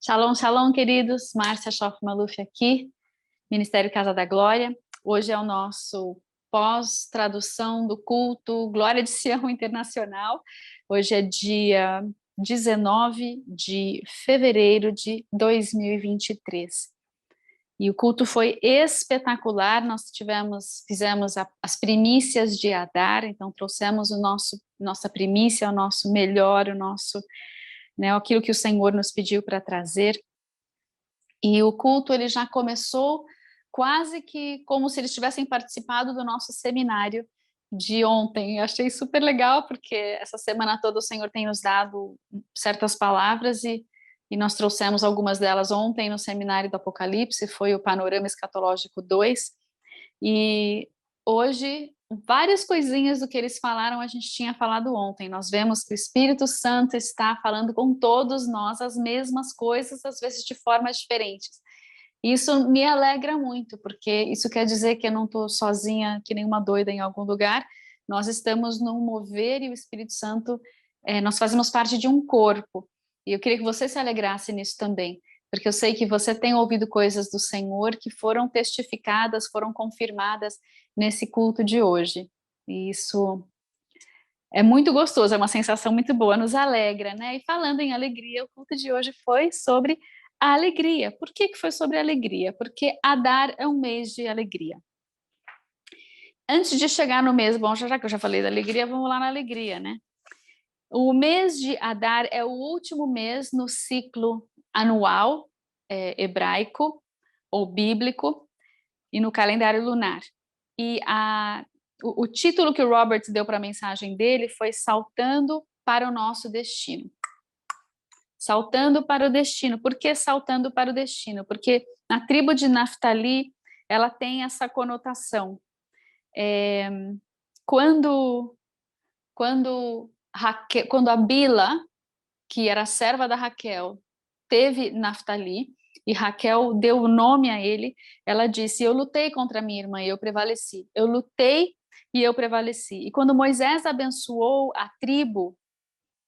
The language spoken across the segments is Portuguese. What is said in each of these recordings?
Shalom, shalom, queridos. Márcia Schoff Maluf aqui, Ministério Casa da Glória. Hoje é o nosso pós-tradução do culto Glória de Sião Internacional. Hoje é dia 19 de fevereiro de 2023. E o culto foi espetacular. Nós fizemos as primícias de Adar, então trouxemos nossa primícia, o nosso melhor, aquilo que o Senhor nos pediu para trazer. E o culto ele já começou quase que como se eles tivessem participado do nosso seminário de ontem. Eu achei super legal, porque essa semana toda o Senhor tem nos dado certas palavras e nós trouxemos algumas delas ontem no seminário do Apocalipse, foi o Panorama Escatológico 2, e hoje várias coisinhas do que eles falaram a gente tinha falado ontem. Nós vemos que o Espírito Santo está falando com todos nós as mesmas coisas, às vezes de formas diferentes. Isso me alegra muito, porque isso quer dizer que eu não estou sozinha, que nem uma doida em algum lugar. Nós estamos num mover e o Espírito Santo, nós fazemos parte de um corpo. E eu queria que você se alegrasse nisso também, porque eu sei que você tem ouvido coisas do Senhor que foram testificadas, foram confirmadas nesse culto de hoje. E isso é muito gostoso, é uma sensação muito boa, nos alegra, né? E falando em alegria, o culto de hoje foi sobre a alegria. Por que foi sobre a alegria? Porque Adar é um mês de alegria. Antes de chegar no mês, bom, já que eu já falei da alegria, vamos lá na alegria, né? O mês de Adar é o último mês no ciclo anual hebraico ou bíblico e no calendário lunar. E o título que o Robert deu para a mensagem dele foi Saltando para o Nosso Destino. Saltando para o destino. Por que saltando para o destino? Porque a tribo de Naftali, ela tem essa conotação. Quando a Bila, que era serva da Raquel, teve Naftali, e Raquel deu o nome a ele, ela disse, eu lutei contra minha irmã e eu prevaleci. Eu lutei e eu prevaleci. E quando Moisés abençoou a tribo,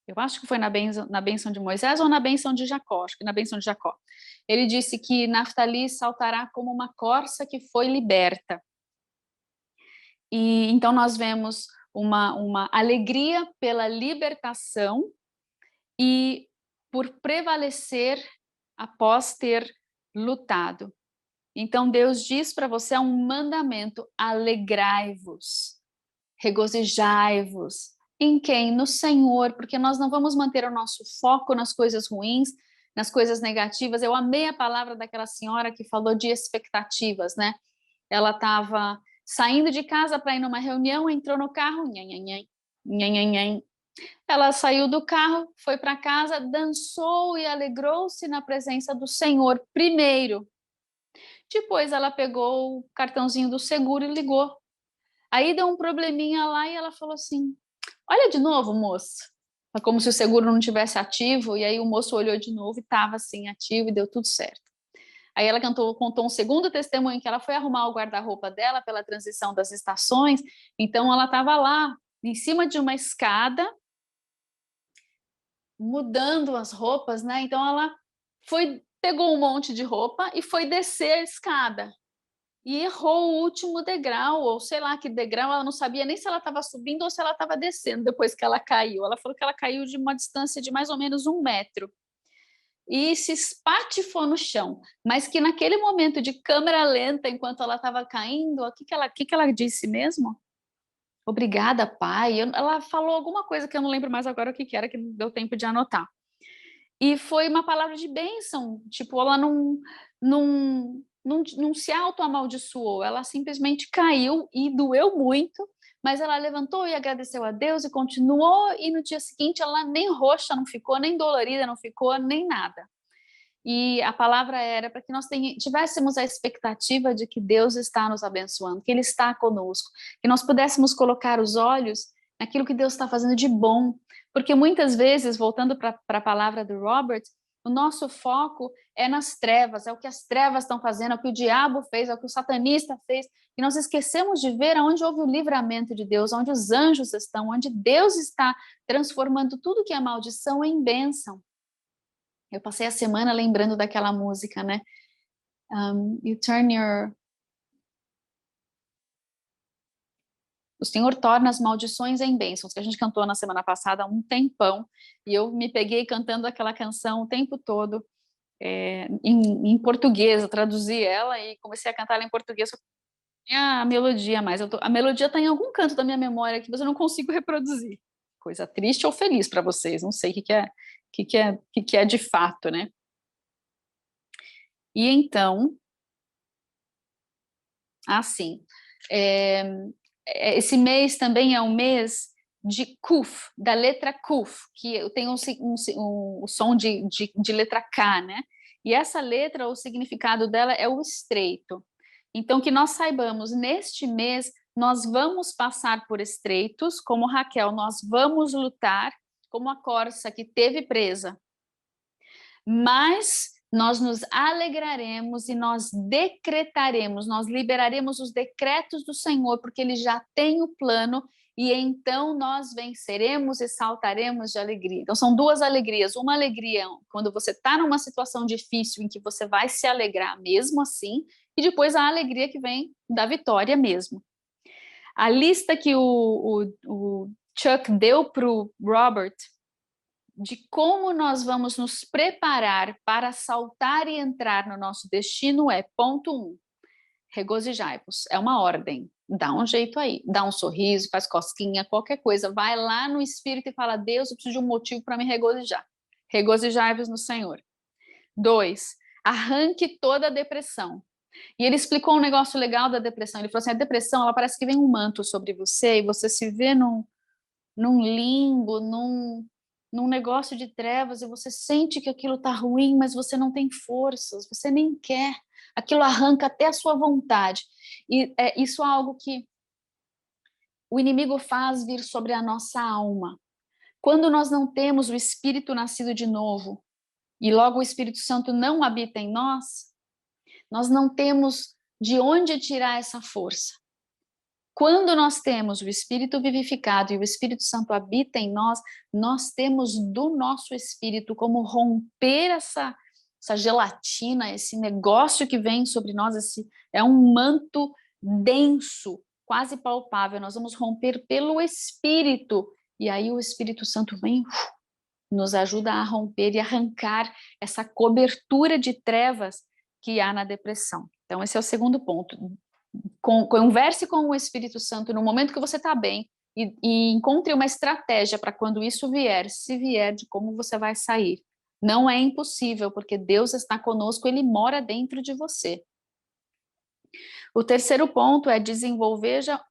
eu acho que foi na bênção de Moisés ou na bênção de Jacó, acho que na bênção de Jacó, ele disse que Naftali saltará como uma corça que foi liberta. E então nós vemos uma alegria pela libertação e por prevalecer após ter lutado. Então Deus diz para você, é um mandamento, alegrai-vos, regozijai-vos. Em quem? No Senhor, porque nós não vamos manter o nosso foco nas coisas ruins, nas coisas negativas. Eu amei a palavra daquela senhora que falou de expectativas, né? Ela estava saindo de casa para ir numa reunião, entrou no carro, nhan. Ela saiu do carro, foi para casa, dançou e alegrou-se na presença do Senhor primeiro. Depois ela pegou o cartãozinho do seguro e ligou. Aí deu um probleminha lá e ela falou assim, olha de novo, moço. Como se o seguro não tivesse ativo, e aí o moço olhou de novo e estava assim ativo e deu tudo certo. Aí ela contou um segundo testemunho que ela foi arrumar o guarda-roupa dela pela transição das estações, então ela estava lá, em cima de uma escada, mudando as roupas, né? Então ela pegou um monte de roupa e foi descer a escada. E errou o último degrau, ou sei lá que degrau, ela não sabia nem se ela estava subindo ou se ela estava descendo depois que ela caiu. Ela falou que ela caiu de uma distância de mais ou menos 1 metro. E se espatifou no chão, mas que naquele momento de câmera lenta, enquanto ela estava caindo, o que ela disse mesmo? Obrigada, pai. Ela falou alguma coisa que eu não lembro mais agora o que era, que não deu tempo de anotar. E foi uma palavra de bênção, tipo, ela não se auto-amaldiçoou, ela simplesmente caiu e doeu muito, mas ela levantou e agradeceu a Deus e continuou, e no dia seguinte ela nem roxa não ficou, nem dolorida não ficou, nem nada. E a palavra era para que nós tivéssemos a expectativa de que Deus está nos abençoando, que Ele está conosco, que nós pudéssemos colocar os olhos naquilo que Deus está fazendo de bom, porque muitas vezes, voltando para a palavra do Robert, o nosso foco é nas trevas, é o que as trevas estão fazendo, é o que o diabo fez, é o que o satanista fez, e nós esquecemos de ver onde houve o livramento de Deus, onde os anjos estão, onde Deus está transformando tudo que é maldição em bênção. Eu passei a semana lembrando daquela música, né? You turn your... O Senhor torna as maldições em bênçãos, que a gente cantou na semana passada há um tempão, e eu me peguei cantando aquela canção o tempo todo, em português. Eu traduzi ela e comecei a cantar ela em português. A melodia mais. A melodia está em algum canto da minha memória que eu não consigo reproduzir. Coisa triste ou feliz para vocês, não sei o que é de fato, né? E então, assim, esse mês também é um mês de Kuf, da letra Kuf, que tem o som de letra K, né? E essa letra, o significado dela é o estreito. Então, que nós saibamos, neste mês, nós vamos passar por estreitos, como Raquel, nós vamos lutar, como a corça que teve presa. Mas nós nos alegraremos e nós decretaremos, nós liberaremos os decretos do Senhor, porque Ele já tem o plano, e então nós venceremos e saltaremos de alegria. Então são duas alegrias, uma alegria quando você está numa situação difícil em que você vai se alegrar mesmo assim, e depois a alegria que vem da vitória mesmo. A lista que o Chuck deu para o Robert de como nós vamos nos preparar para saltar e entrar no nosso destino é: ponto 1, regozijai-vos. É uma ordem. Dá um jeito aí, dá um sorriso, faz cosquinha, qualquer coisa. Vai lá no Espírito e fala: Deus, eu preciso de um motivo para me regozijar. Regozijai-vos no Senhor. 2, arranque toda a depressão. E ele explicou um negócio legal da depressão. Ele falou assim: a depressão, ela parece que vem um manto sobre você e você se vê num limbo, num negócio de trevas, e você sente que aquilo está ruim, mas você não tem forças, você nem quer. Aquilo arranca até a sua vontade. E isso é algo que o inimigo faz vir sobre a nossa alma. Quando nós não temos o Espírito nascido de novo, e logo o Espírito Santo não habita em nós, nós não temos de onde tirar essa força. Quando nós temos o Espírito vivificado e o Espírito Santo habita em nós, nós temos do nosso Espírito como romper essa gelatina, esse negócio que vem sobre nós, é um manto denso, quase palpável. Nós vamos romper pelo Espírito, e aí o Espírito Santo vem, nos ajuda a romper e arrancar essa cobertura de trevas que há na depressão. Então, esse é o segundo ponto. Converse com o Espírito Santo no momento que você está bem e encontre uma estratégia para quando isso vier, se vier, de como você vai sair. Não é impossível, porque Deus está conosco, Ele mora dentro de você. O terceiro ponto é desenvolva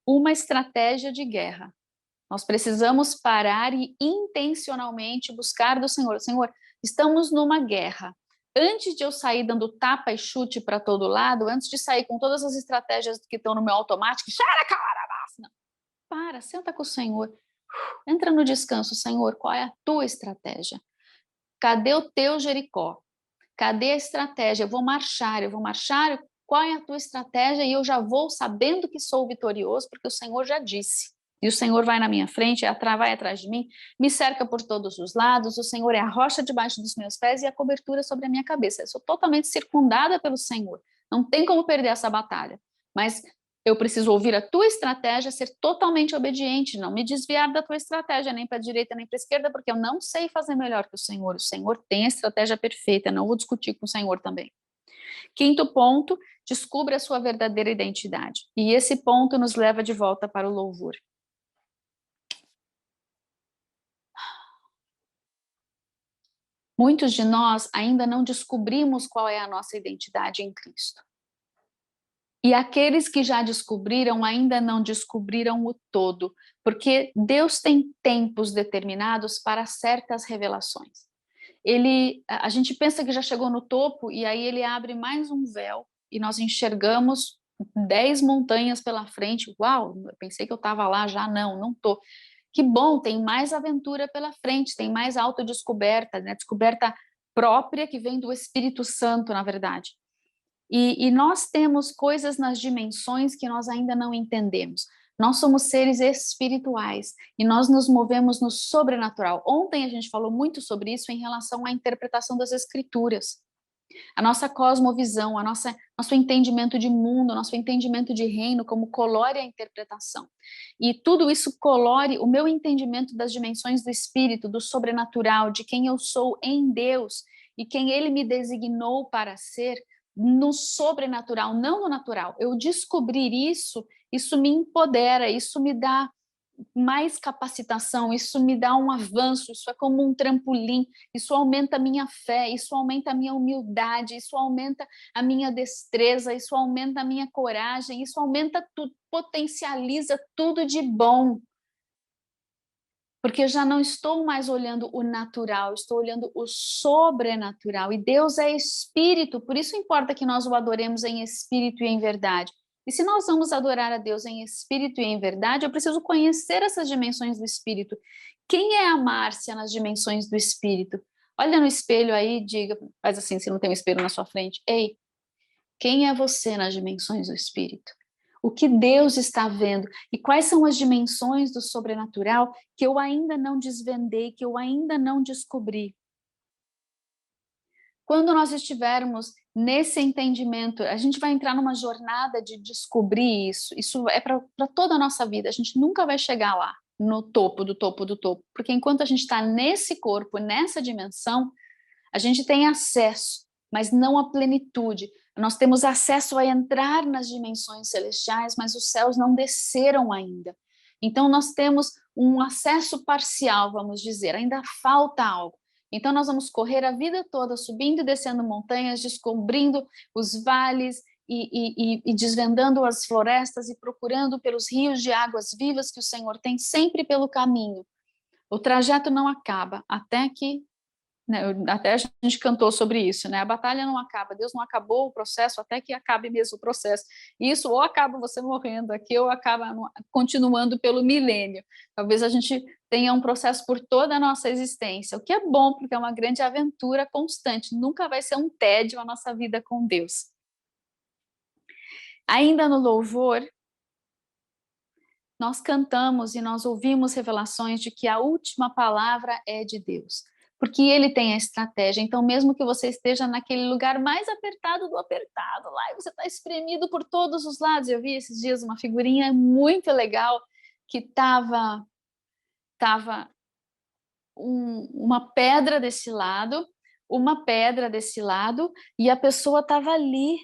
uma estratégia de guerra. Nós precisamos parar e intencionalmente buscar do Senhor. Senhor, estamos numa guerra. Antes de eu sair dando tapa e chute para todo lado, antes de sair com todas as estratégias que estão no meu automático, para, senta com o Senhor, entra no descanso. Senhor, qual é a tua estratégia? Cadê o teu Jericó? Cadê a estratégia? Eu vou marchar, qual é a tua estratégia? E eu já vou sabendo que sou vitorioso, porque o Senhor já disse. E o Senhor vai na minha frente, vai atrás de mim, me cerca por todos os lados, o Senhor é a rocha debaixo dos meus pés e a cobertura sobre a minha cabeça. Eu sou totalmente circundada pelo Senhor, não tem como perder essa batalha, mas eu preciso ouvir a tua estratégia, ser totalmente obediente, não me desviar da tua estratégia, nem para a direita nem para a esquerda, porque eu não sei fazer melhor que o Senhor tem a estratégia perfeita, não vou discutir com o Senhor também. Quinto ponto, descubra a sua verdadeira identidade, e esse ponto nos leva de volta para o louvor. Muitos de nós ainda não descobrimos qual é a nossa identidade em Cristo. E aqueles que já descobriram ainda não descobriram o todo, porque Deus tem tempos determinados para certas revelações. A gente pensa que já chegou no topo e aí ele abre mais um véu e nós enxergamos 10 montanhas pela frente. Uau, eu pensei que eu estava lá já, não estou. Que bom, tem mais aventura pela frente, tem mais autodescoberta, né? Descoberta própria que vem do Espírito Santo, na verdade. E nós temos coisas nas dimensões que nós ainda não entendemos. Nós somos seres espirituais e nós nos movemos no sobrenatural. Ontem a gente falou muito sobre isso em relação à interpretação das escrituras. A nossa cosmovisão, nosso entendimento de mundo, nosso entendimento de reino, como colore a interpretação. E tudo isso colore o meu entendimento das dimensões do espírito, do sobrenatural, de quem eu sou em Deus e quem Ele me designou para ser no sobrenatural, não no natural. Eu descobrir isso me empodera, isso me dá mais capacitação, isso me dá um avanço, isso é como um trampolim, isso aumenta a minha fé, isso aumenta a minha humildade, isso aumenta a minha destreza, isso aumenta a minha coragem, isso aumenta tudo, potencializa tudo de bom. Porque eu já não estou mais olhando o natural, estou olhando o sobrenatural. E Deus é espírito, por isso importa que nós o adoremos em espírito e em verdade. E se nós vamos adorar a Deus em espírito e em verdade, eu preciso conhecer essas dimensões do espírito. Quem é a Márcia nas dimensões do espírito? Olha no espelho aí, diga, faz assim, se não tem um espelho na sua frente. Ei, quem é você nas dimensões do espírito? O que Deus está vendo e quais são as dimensões do sobrenatural que eu ainda não desvendei, que eu ainda não descobri. Quando nós estivermos nesse entendimento, a gente vai entrar numa jornada de descobrir isso. Isso é para toda a nossa vida. A gente nunca vai chegar lá, no topo do topo do topo. Porque enquanto a gente está nesse corpo, nessa dimensão, a gente tem acesso, mas não a plenitude. Nós temos acesso a entrar nas dimensões celestiais, mas os céus não desceram ainda. Então nós temos um acesso parcial, vamos dizer, ainda falta algo. Então nós vamos correr a vida toda subindo e descendo montanhas, descobrindo os vales e desvendando as florestas e procurando pelos rios de águas vivas que o Senhor tem sempre pelo caminho. O trajeto não acaba até que até a gente cantou sobre isso, né? A batalha não acaba, Deus não acabou o processo até que acabe mesmo o processo. Isso ou acaba você morrendo aqui, ou acaba continuando pelo milênio. Talvez a gente tenha um processo por toda a nossa existência, o que é bom, porque é uma grande aventura constante, nunca vai ser um tédio a nossa vida com Deus. Ainda no louvor, nós cantamos e nós ouvimos revelações de que a última palavra é de Deus. Porque ele tem a estratégia, então mesmo que você esteja naquele lugar mais apertado do apertado, lá e você está espremido por todos os lados, eu vi esses dias uma figurinha muito legal, que tava uma pedra desse lado, e a pessoa estava ali,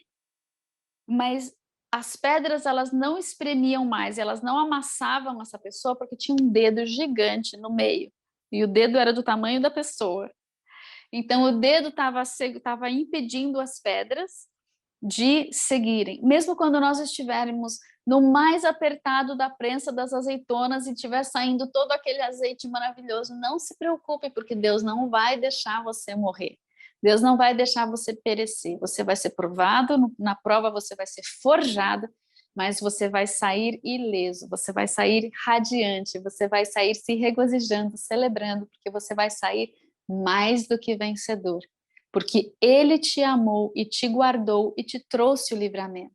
mas as pedras elas não espremiam mais, elas não amassavam essa pessoa, porque tinha um dedo gigante no meio, e o dedo era do tamanho da pessoa. Então, o dedo estava impedindo as pedras de seguirem. Mesmo quando nós estivermos no mais apertado da prensa das azeitonas e estiver saindo todo aquele azeite maravilhoso, não se preocupe, porque Deus não vai deixar você morrer. Deus não vai deixar você perecer. Você vai ser provado, na prova você vai ser forjado, mas você vai sair ileso, você vai sair radiante, você vai sair se regozijando, celebrando, porque você vai sair mais do que vencedor, porque Ele te amou e te guardou e te trouxe o livramento.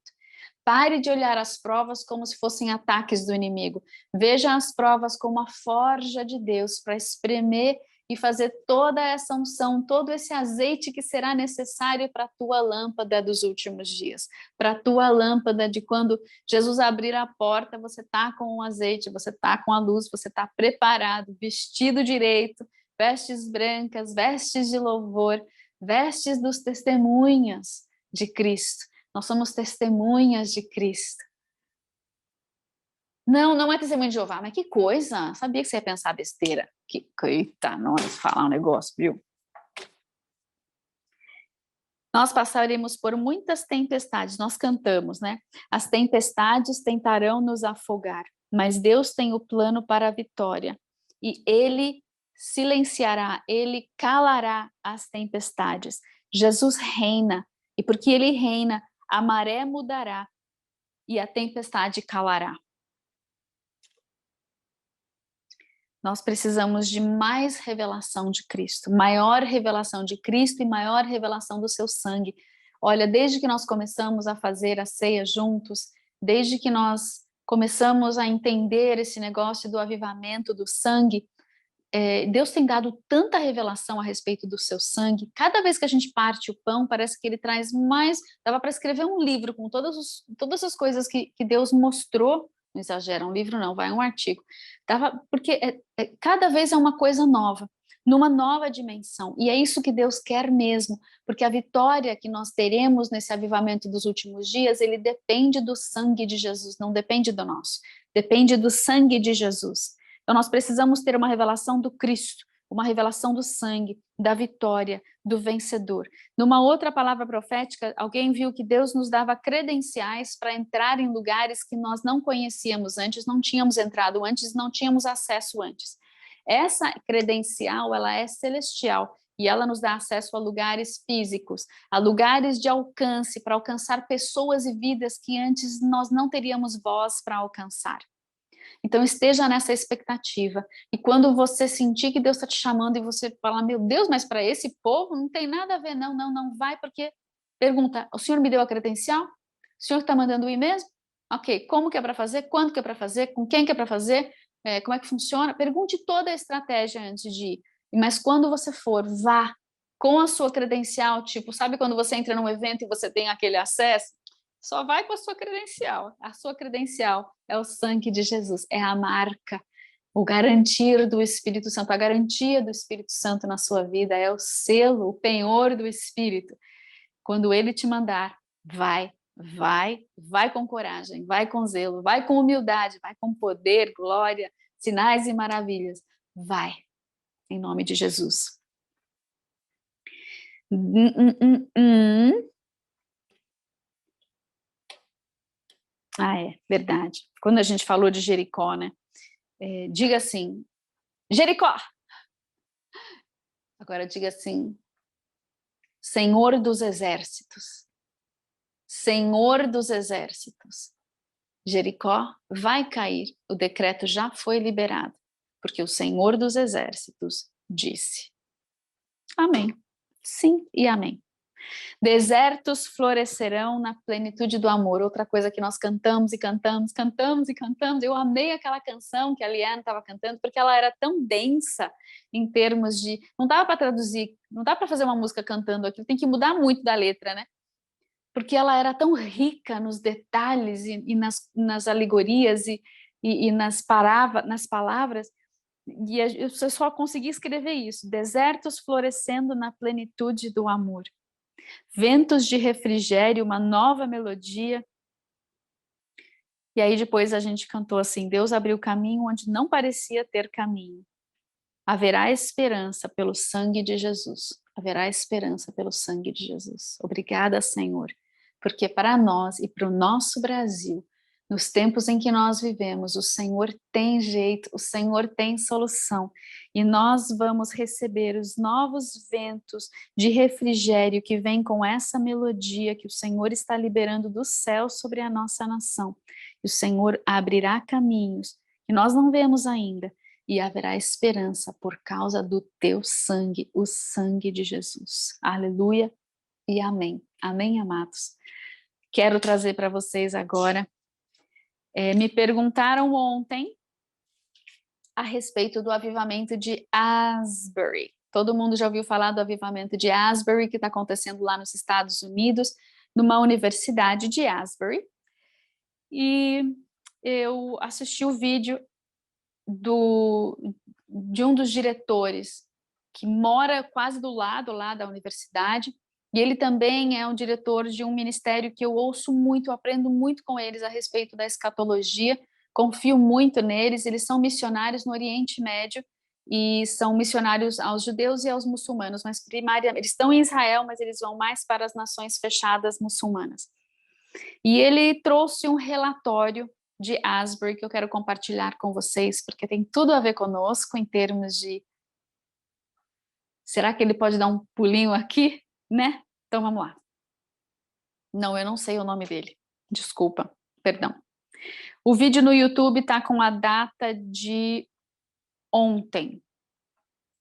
Pare de olhar as provas como se fossem ataques do inimigo. Veja as provas como a forja de Deus para espremer e fazer toda essa unção, todo esse azeite que será necessário para a tua lâmpada dos últimos dias, para a tua lâmpada de quando Jesus abrir a porta, você está com o azeite, você está com a luz, você está preparado, vestido direito, vestes brancas, vestes de louvor, vestes dos testemunhas de Cristo. Nós somos testemunhas de Cristo. Não, não é testemunho de Jeová, mas que coisa! Sabia que você ia pensar besteira. Eita, nós falar um negócio, viu? Nós passaremos por muitas tempestades, nós cantamos, né? As tempestades tentarão nos afogar, mas Deus tem o plano para a vitória. E Ele silenciará, Ele calará as tempestades. Jesus reina, e porque Ele reina, a maré mudará e a tempestade calará. Nós precisamos de mais revelação de Cristo, maior revelação de Cristo e maior revelação do seu sangue. Olha, desde que nós começamos a fazer a ceia juntos, desde que nós começamos a entender esse negócio do avivamento do sangue, Deus tem dado tanta revelação a respeito do seu sangue. Cada vez que a gente parte o pão, parece que ele traz mais. Dava para escrever um livro com todas as coisas que Deus mostrou. Não exagera, um livro não, vai um artigo. Porque cada vez é uma coisa nova, numa nova dimensão. E é isso que Deus quer mesmo, porque a vitória que nós teremos nesse avivamento dos últimos dias, ele depende do sangue de Jesus, não depende do nosso. Depende do sangue de Jesus. Então, nós precisamos ter uma revelação do Cristo, uma revelação do sangue, da vitória, do vencedor. Numa outra palavra profética, alguém viu que Deus nos dava credenciais para entrar em lugares que nós não conhecíamos antes, não tínhamos entrado antes, não tínhamos acesso antes. Essa credencial, ela é celestial e ela nos dá acesso a lugares físicos, a lugares de alcance, para alcançar pessoas e vidas que antes nós não teríamos voz para alcançar. Então esteja nessa expectativa, e quando você sentir que Deus está te chamando e você falar, meu Deus, mas para esse povo não tem nada a ver, não vai, porque pergunta, o Senhor me deu a credencial? O Senhor está mandando ir mesmo? Ok, como que é para fazer? Quando que é para fazer? Com quem que é para fazer? Como é que funciona? Pergunte toda a estratégia antes de ir, mas quando você for, vá com a sua credencial, tipo, sabe quando você entra num evento e você tem aquele acesso? Só vai com a sua credencial. A sua credencial é o sangue de Jesus, é a marca, o garantir do Espírito Santo, a garantia do Espírito Santo na sua vida, é o selo, o penhor do Espírito. Quando ele te mandar, vai com coragem, vai com zelo, vai com humildade, vai com poder, glória, sinais e maravilhas. Vai, em nome de Jesus. Ah, é, verdade. Quando a gente falou de Jericó, né? Diga assim, Jericó! Agora diga assim, Senhor dos exércitos. Senhor dos exércitos. Jericó vai cair, o decreto já foi liberado, porque o Senhor dos exércitos disse. Amém. Sim e amém. Desertos florescerão na plenitude do amor. Outra coisa que nós cantamos e cantamos. Eu amei aquela canção que a Liane estava cantando, porque ela era tão densa em termos de... Não dava para traduzir, não dá para fazer uma música cantando aquilo, tem que mudar muito da letra, né? Porque ela era tão rica nos detalhes e nas alegorias e nas palavras, e eu só consegui escrever isso. Desertos florescendo na plenitude do amor. Ventos de refrigério, uma nova melodia. E aí depois a gente cantou assim, Deus abriu caminho onde não parecia ter caminho. Haverá esperança pelo sangue de Jesus. Haverá esperança pelo sangue de Jesus. Obrigada, Senhor, porque para nós e para o nosso Brasil, nos tempos em que nós vivemos, o Senhor tem jeito, o Senhor tem solução, e nós vamos receber os novos ventos de refrigério que vem com essa melodia que o Senhor está liberando do céu sobre a nossa nação. E o Senhor abrirá caminhos que nós não vemos ainda, e haverá esperança por causa do teu sangue, o sangue de Jesus. Aleluia e amém. Amém, amados. Quero trazer para vocês agora, me perguntaram ontem a respeito do avivamento de Asbury. Todo mundo já ouviu falar do avivamento de Asbury, que está acontecendo lá nos Estados Unidos, numa universidade de Asbury. E eu assisti o vídeo de um dos diretores, que mora quase do lado lá da universidade, e ele também é um diretor de um ministério que eu ouço muito, eu aprendo muito com eles a respeito da escatologia, confio muito neles, eles são missionários no Oriente Médio, e são missionários aos judeus e aos muçulmanos, mas primariamente, eles estão em Israel, mas eles vão mais para as nações fechadas muçulmanas. E ele trouxe um relatório de Asbury que eu quero compartilhar com vocês, porque tem tudo a ver conosco em termos de... Será que ele pode dar um pulinho aqui, né? Então vamos lá. Não, eu não sei o nome dele. Desculpa, perdão. O vídeo no YouTube está com a data de ontem.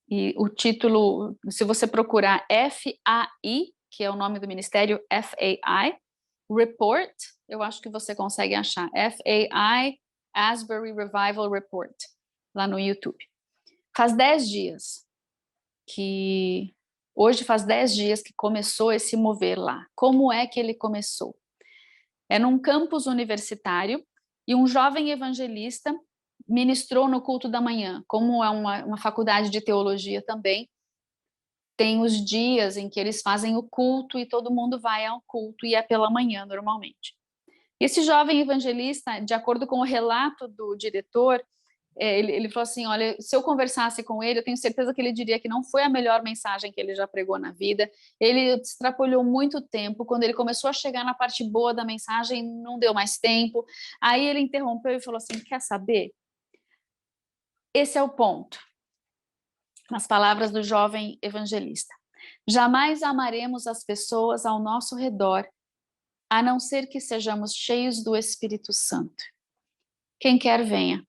E o título, se você procurar FAI, que é o nome do ministério, FAI, Report, eu acho que você consegue achar, F-A-I, Asbury Revival Report, lá no YouTube. Faz 10 dias que... Hoje faz 10 dias que começou esse mover lá. Como é que ele começou? É num campus universitário e um jovem evangelista ministrou no culto da manhã. Como é uma faculdade de teologia também, tem os dias em que eles fazem o culto e todo mundo vai ao culto e é pela manhã normalmente. Esse jovem evangelista, de acordo com o relato do diretor, ele falou assim, olha, se eu conversasse com ele, eu tenho certeza que ele diria que não foi a melhor mensagem que ele já pregou na vida, ele extrapolhou muito tempo, quando ele começou a chegar na parte boa da mensagem, não deu mais tempo, aí ele interrompeu e falou assim, quer saber? Esse é o ponto, nas palavras do jovem evangelista. Jamais amaremos as pessoas ao nosso redor, a não ser que sejamos cheios do Espírito Santo. Quem quer, venha.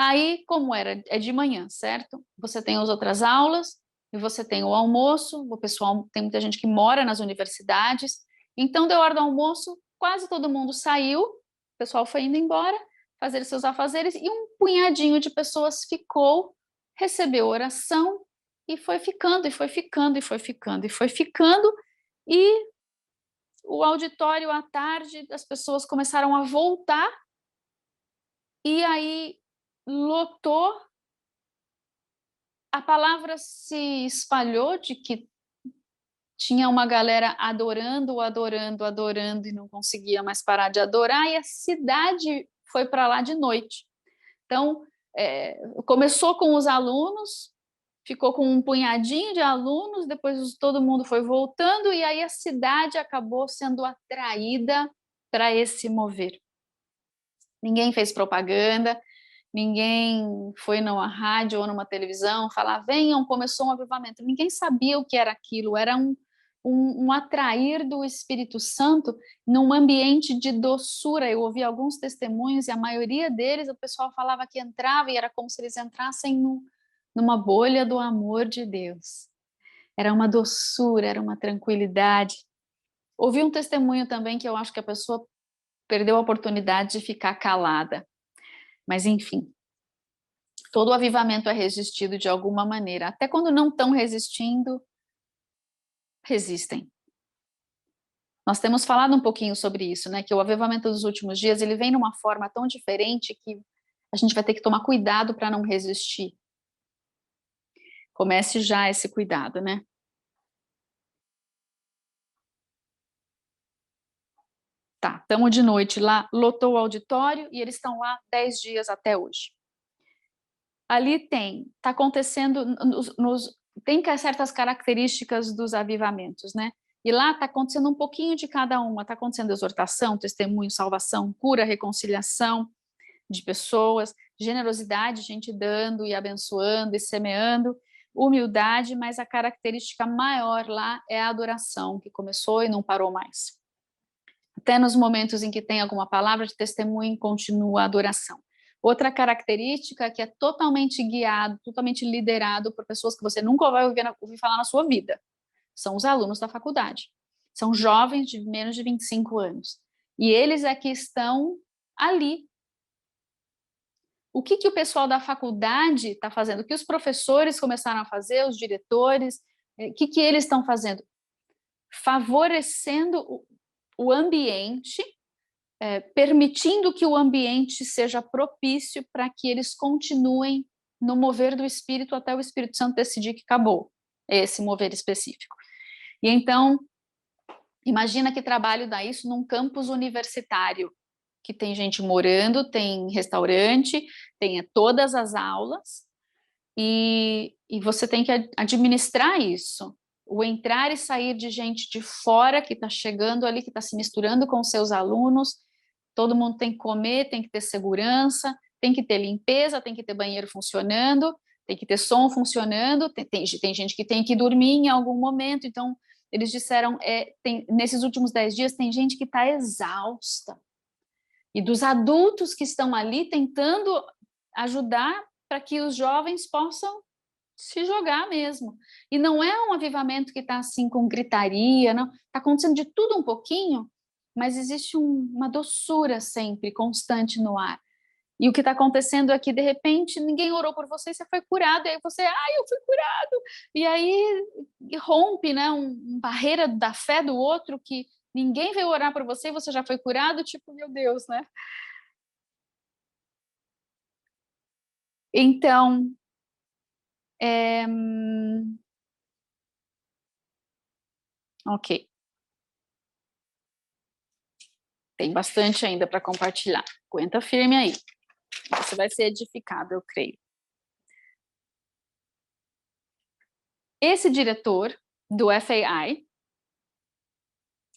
Aí, como é de manhã, certo? Você tem as outras aulas, e você tem o almoço, o pessoal, tem muita gente que mora nas universidades, então deu hora do almoço, quase todo mundo saiu, o pessoal foi indo embora, fazer seus afazeres, e um punhadinho de pessoas ficou, recebeu oração, e foi ficando, e foi ficando, e foi ficando, e foi ficando, e o auditório à tarde, as pessoas começaram a voltar, e aí lotou, a palavra se espalhou de que tinha uma galera adorando, adorando, adorando e não conseguia mais parar de adorar, e a cidade foi para lá de noite. Então, começou com os alunos, ficou com um punhadinho de alunos, depois todo mundo foi voltando, e aí a cidade acabou sendo atraída para esse mover. Ninguém fez propaganda, ninguém foi numa rádio ou numa televisão falar, venham, começou um avivamento. Ninguém sabia o que era aquilo, era um atrair do Espírito Santo num ambiente de doçura. Eu ouvi alguns testemunhos e a maioria deles, o pessoal falava que entrava e era como se eles entrassem numa bolha do amor de Deus. Era uma doçura, era uma tranquilidade. Ouvi um testemunho também que eu acho que a pessoa perdeu a oportunidade de ficar calada. Mas, enfim, todo o avivamento é resistido de alguma maneira. Até quando não estão resistindo, resistem. Nós temos falado um pouquinho sobre isso, né? Que o avivamento dos últimos dias, ele vem numa forma tão diferente que a gente vai ter que tomar cuidado para não resistir. Comece já esse cuidado, né? Tá, estamos de noite lá, lotou o auditório e eles estão lá 10 dias até hoje. Ali está acontecendo, tem certas características dos avivamentos, né? E lá está acontecendo um pouquinho de cada uma, está acontecendo exortação, testemunho, salvação, cura, reconciliação de pessoas, generosidade, gente dando e abençoando e semeando, humildade, mas a característica maior lá é a adoração, que começou e não parou mais. Até nos momentos em que tem alguma palavra de testemunho, continua a adoração. Outra característica que é totalmente guiado, totalmente liderado por pessoas que você nunca vai ouvir falar na sua vida, são os alunos da faculdade. São jovens de menos de 25 anos. E eles é que estão ali. O que o pessoal da faculdade está fazendo? O que os professores começaram a fazer, os diretores, o que eles estão fazendo? Favorecendo o ambiente, permitindo que o ambiente seja propício para que eles continuem no mover do Espírito até o Espírito Santo decidir que acabou esse mover específico. E então, imagina que trabalho dá isso num campus universitário, que tem gente morando, tem restaurante, tem todas as aulas, e você tem que administrar isso. O entrar e sair de gente de fora que está chegando ali, que está se misturando com seus alunos, todo mundo tem que comer, tem que ter segurança, tem que ter limpeza, tem que ter banheiro funcionando, tem que ter som funcionando, tem gente que tem que dormir em algum momento, então eles disseram, nesses últimos 10 dias tem gente que está exausta, e dos adultos que estão ali tentando ajudar para que os jovens possam se jogar mesmo. E não é um avivamento que está assim com gritaria, não. Está acontecendo de tudo um pouquinho, mas existe uma doçura sempre, constante no ar. E o que está acontecendo é que, de repente, ninguém orou por você, você foi curado, e aí você, eu fui curado. E aí rompe, né, uma barreira da fé do outro, que ninguém veio orar por você e você já foi curado, tipo, meu Deus, né? Então, ok, tem bastante ainda para compartilhar. Aguenta firme aí. Você vai ser edificado, eu creio. Esse diretor do FAI,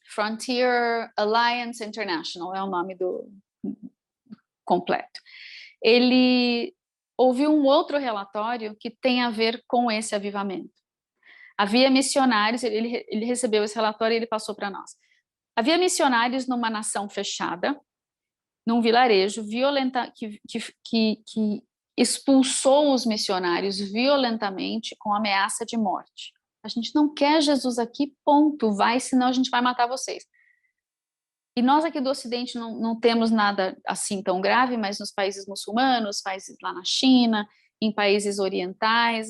Frontier Alliance International, é o nome do completo. Ele ouviu um outro relatório que tem a ver com esse avivamento. Havia missionários, ele recebeu esse relatório e ele passou para nós. Havia missionários numa nação fechada, num vilarejo violenta, que expulsou os missionários violentamente com ameaça de morte. A gente não quer Jesus aqui, ponto, vai, senão a gente vai matar vocês. E nós aqui do Ocidente não temos nada assim tão grave, mas nos países muçulmanos, países lá na China, em países orientais,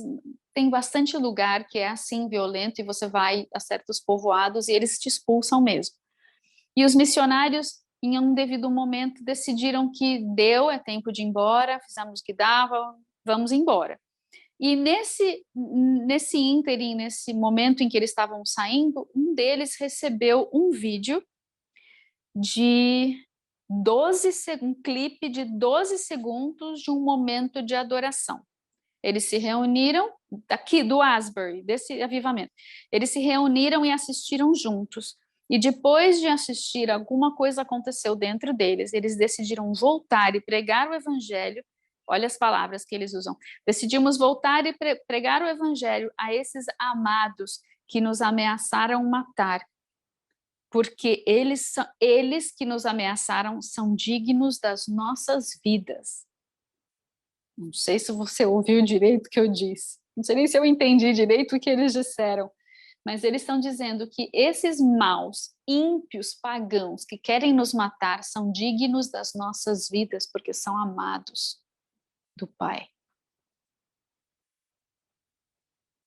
tem bastante lugar que é assim violento e você vai a certos povoados e eles te expulsam mesmo. E os missionários, em um devido momento, decidiram que deu, é tempo de ir embora, fizemos o que dava, vamos embora. E nesse ínterim, nesse momento em que eles estavam saindo, um deles recebeu um vídeo de um clipe de 12 segundos de um momento de adoração. Eles se reuniram, aqui do Asbury, desse avivamento, eles se reuniram e assistiram juntos. E depois de assistir, alguma coisa aconteceu dentro deles. Eles decidiram voltar e pregar o evangelho. Olha as palavras que eles usam. Decidimos voltar e pregar o evangelho a esses amados que nos ameaçaram matar, porque eles que nos ameaçaram são dignos das nossas vidas. Não sei se você ouviu direito o que eu disse. Não sei nem se eu entendi direito o que eles disseram. Mas eles estão dizendo que esses maus, ímpios, pagãos que querem nos matar são dignos das nossas vidas porque são amados do Pai.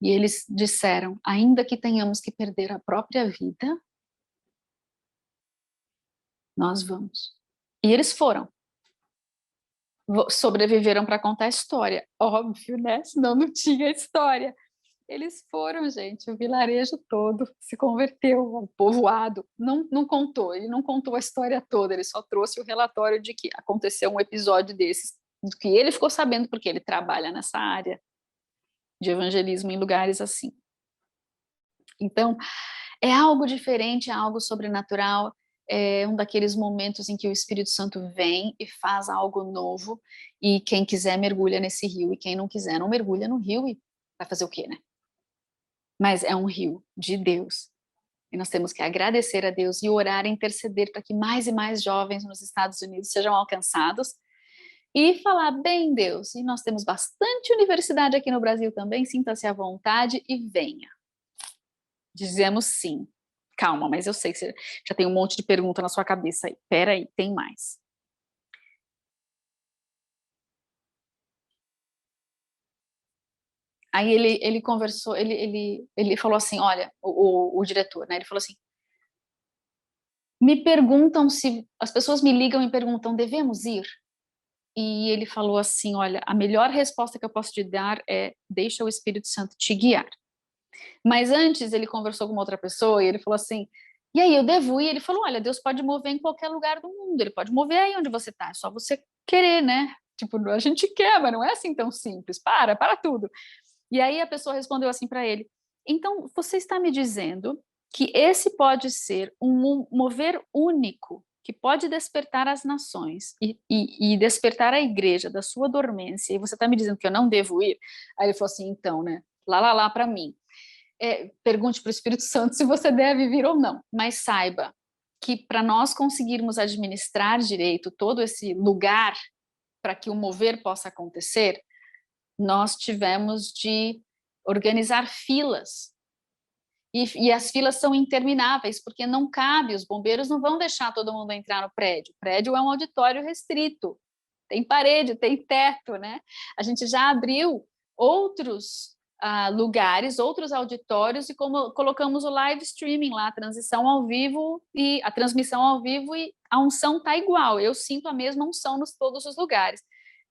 E eles disseram, ainda que tenhamos que perder a própria vida, nós vamos. E eles foram. Sobreviveram para contar a história. Óbvio, né? Senão não tinha história. Eles foram, gente, o vilarejo todo se converteu, o povoado. Não contou, ele não contou a história toda, ele só trouxe o relatório de que aconteceu um episódio desses, do que ele ficou sabendo, porque ele trabalha nessa área de evangelismo em lugares assim. Então, é algo diferente, é algo sobrenatural, é um daqueles momentos em que o Espírito Santo vem e faz algo novo, e quem quiser mergulha nesse rio, e quem não quiser não mergulha no rio, e vai fazer o quê, né? Mas é um rio de Deus. E nós temos que agradecer a Deus e orar e interceder para que mais e mais jovens nos Estados Unidos sejam alcançados e falar, bem, Deus, e nós temos bastante universidade aqui no Brasil também, sinta-se à vontade e venha. Dizemos sim. Calma, mas eu sei que você já tem um monte de pergunta na sua cabeça aí. Peraí, tem mais. Aí ele conversou, ele falou assim, olha, o diretor, né? Ele falou assim, me perguntam se, as pessoas me ligam e perguntam, devemos ir? E ele falou assim, olha, a melhor resposta que eu posso te dar é, deixa o Espírito Santo te guiar. Mas antes ele conversou com uma outra pessoa e ele falou assim, e aí, eu devo ir? Ele falou, olha, Deus pode mover em qualquer lugar do mundo, ele pode mover aí onde você está, é só você querer, né? Tipo, a gente quer, mas não é assim tão simples, para tudo. E aí a pessoa respondeu assim para ele, então você está me dizendo que esse pode ser um mover único que pode despertar as nações e despertar a igreja da sua dormência, e você está me dizendo que eu não devo ir? Aí ele falou assim, então, né, lá para mim. Pergunte para o Espírito Santo se você deve vir ou não, mas saiba que para nós conseguirmos administrar direito todo esse lugar para que o mover possa acontecer, nós tivemos de organizar filas. E as filas são intermináveis, porque não cabe, os bombeiros não vão deixar todo mundo entrar no prédio. O prédio é um auditório restrito, tem parede, tem teto, né? A gente já abriu outros lugares, outros auditórios, e colocamos o live streaming lá, a transmissão ao vivo, e a unção está igual, eu sinto a mesma unção nos todos os lugares.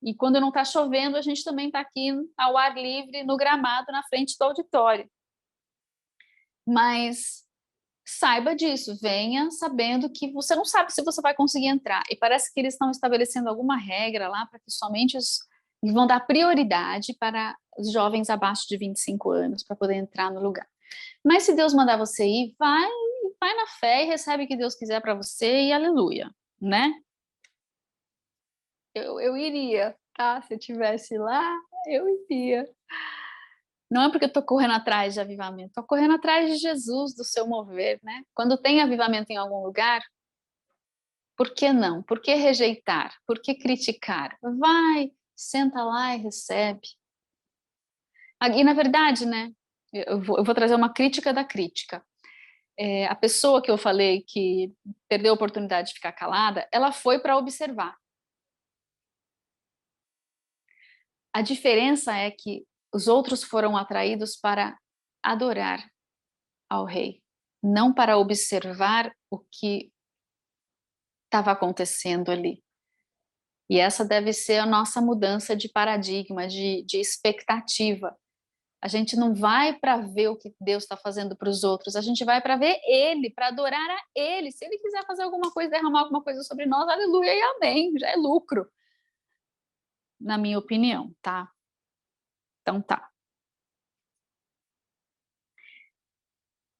E quando não está chovendo, a gente também está aqui ao ar livre, no gramado, na frente do auditório. Mas saiba disso, venha sabendo que você não sabe se você vai conseguir entrar. E parece que eles estão estabelecendo alguma regra lá para que somente vão dar prioridade para os jovens abaixo de 25 anos para poder entrar no lugar. Mas se Deus mandar você ir, vai na fé e recebe o que Deus quiser para você e aleluia, né? Eu iria, tá? Se eu estivesse lá, eu iria. Não é porque eu estou correndo atrás de avivamento, estou correndo atrás de Jesus, do seu mover, né? Quando tem avivamento em algum lugar, por que não? Por que rejeitar? Por que criticar? Vai, senta lá e recebe. E na verdade, né? Eu vou trazer uma crítica da crítica. A pessoa que eu falei que perdeu a oportunidade de ficar calada, ela foi para observar. A diferença é que os outros foram atraídos para adorar ao rei, não para observar o que estava acontecendo ali. E essa deve ser a nossa mudança de paradigma, de expectativa. A gente não vai para ver o que Deus está fazendo para os outros, a gente vai para ver Ele, para adorar a Ele. Se Ele quiser fazer alguma coisa, derramar alguma coisa sobre nós, aleluia e amém, já é lucro, na minha opinião, tá? Então tá.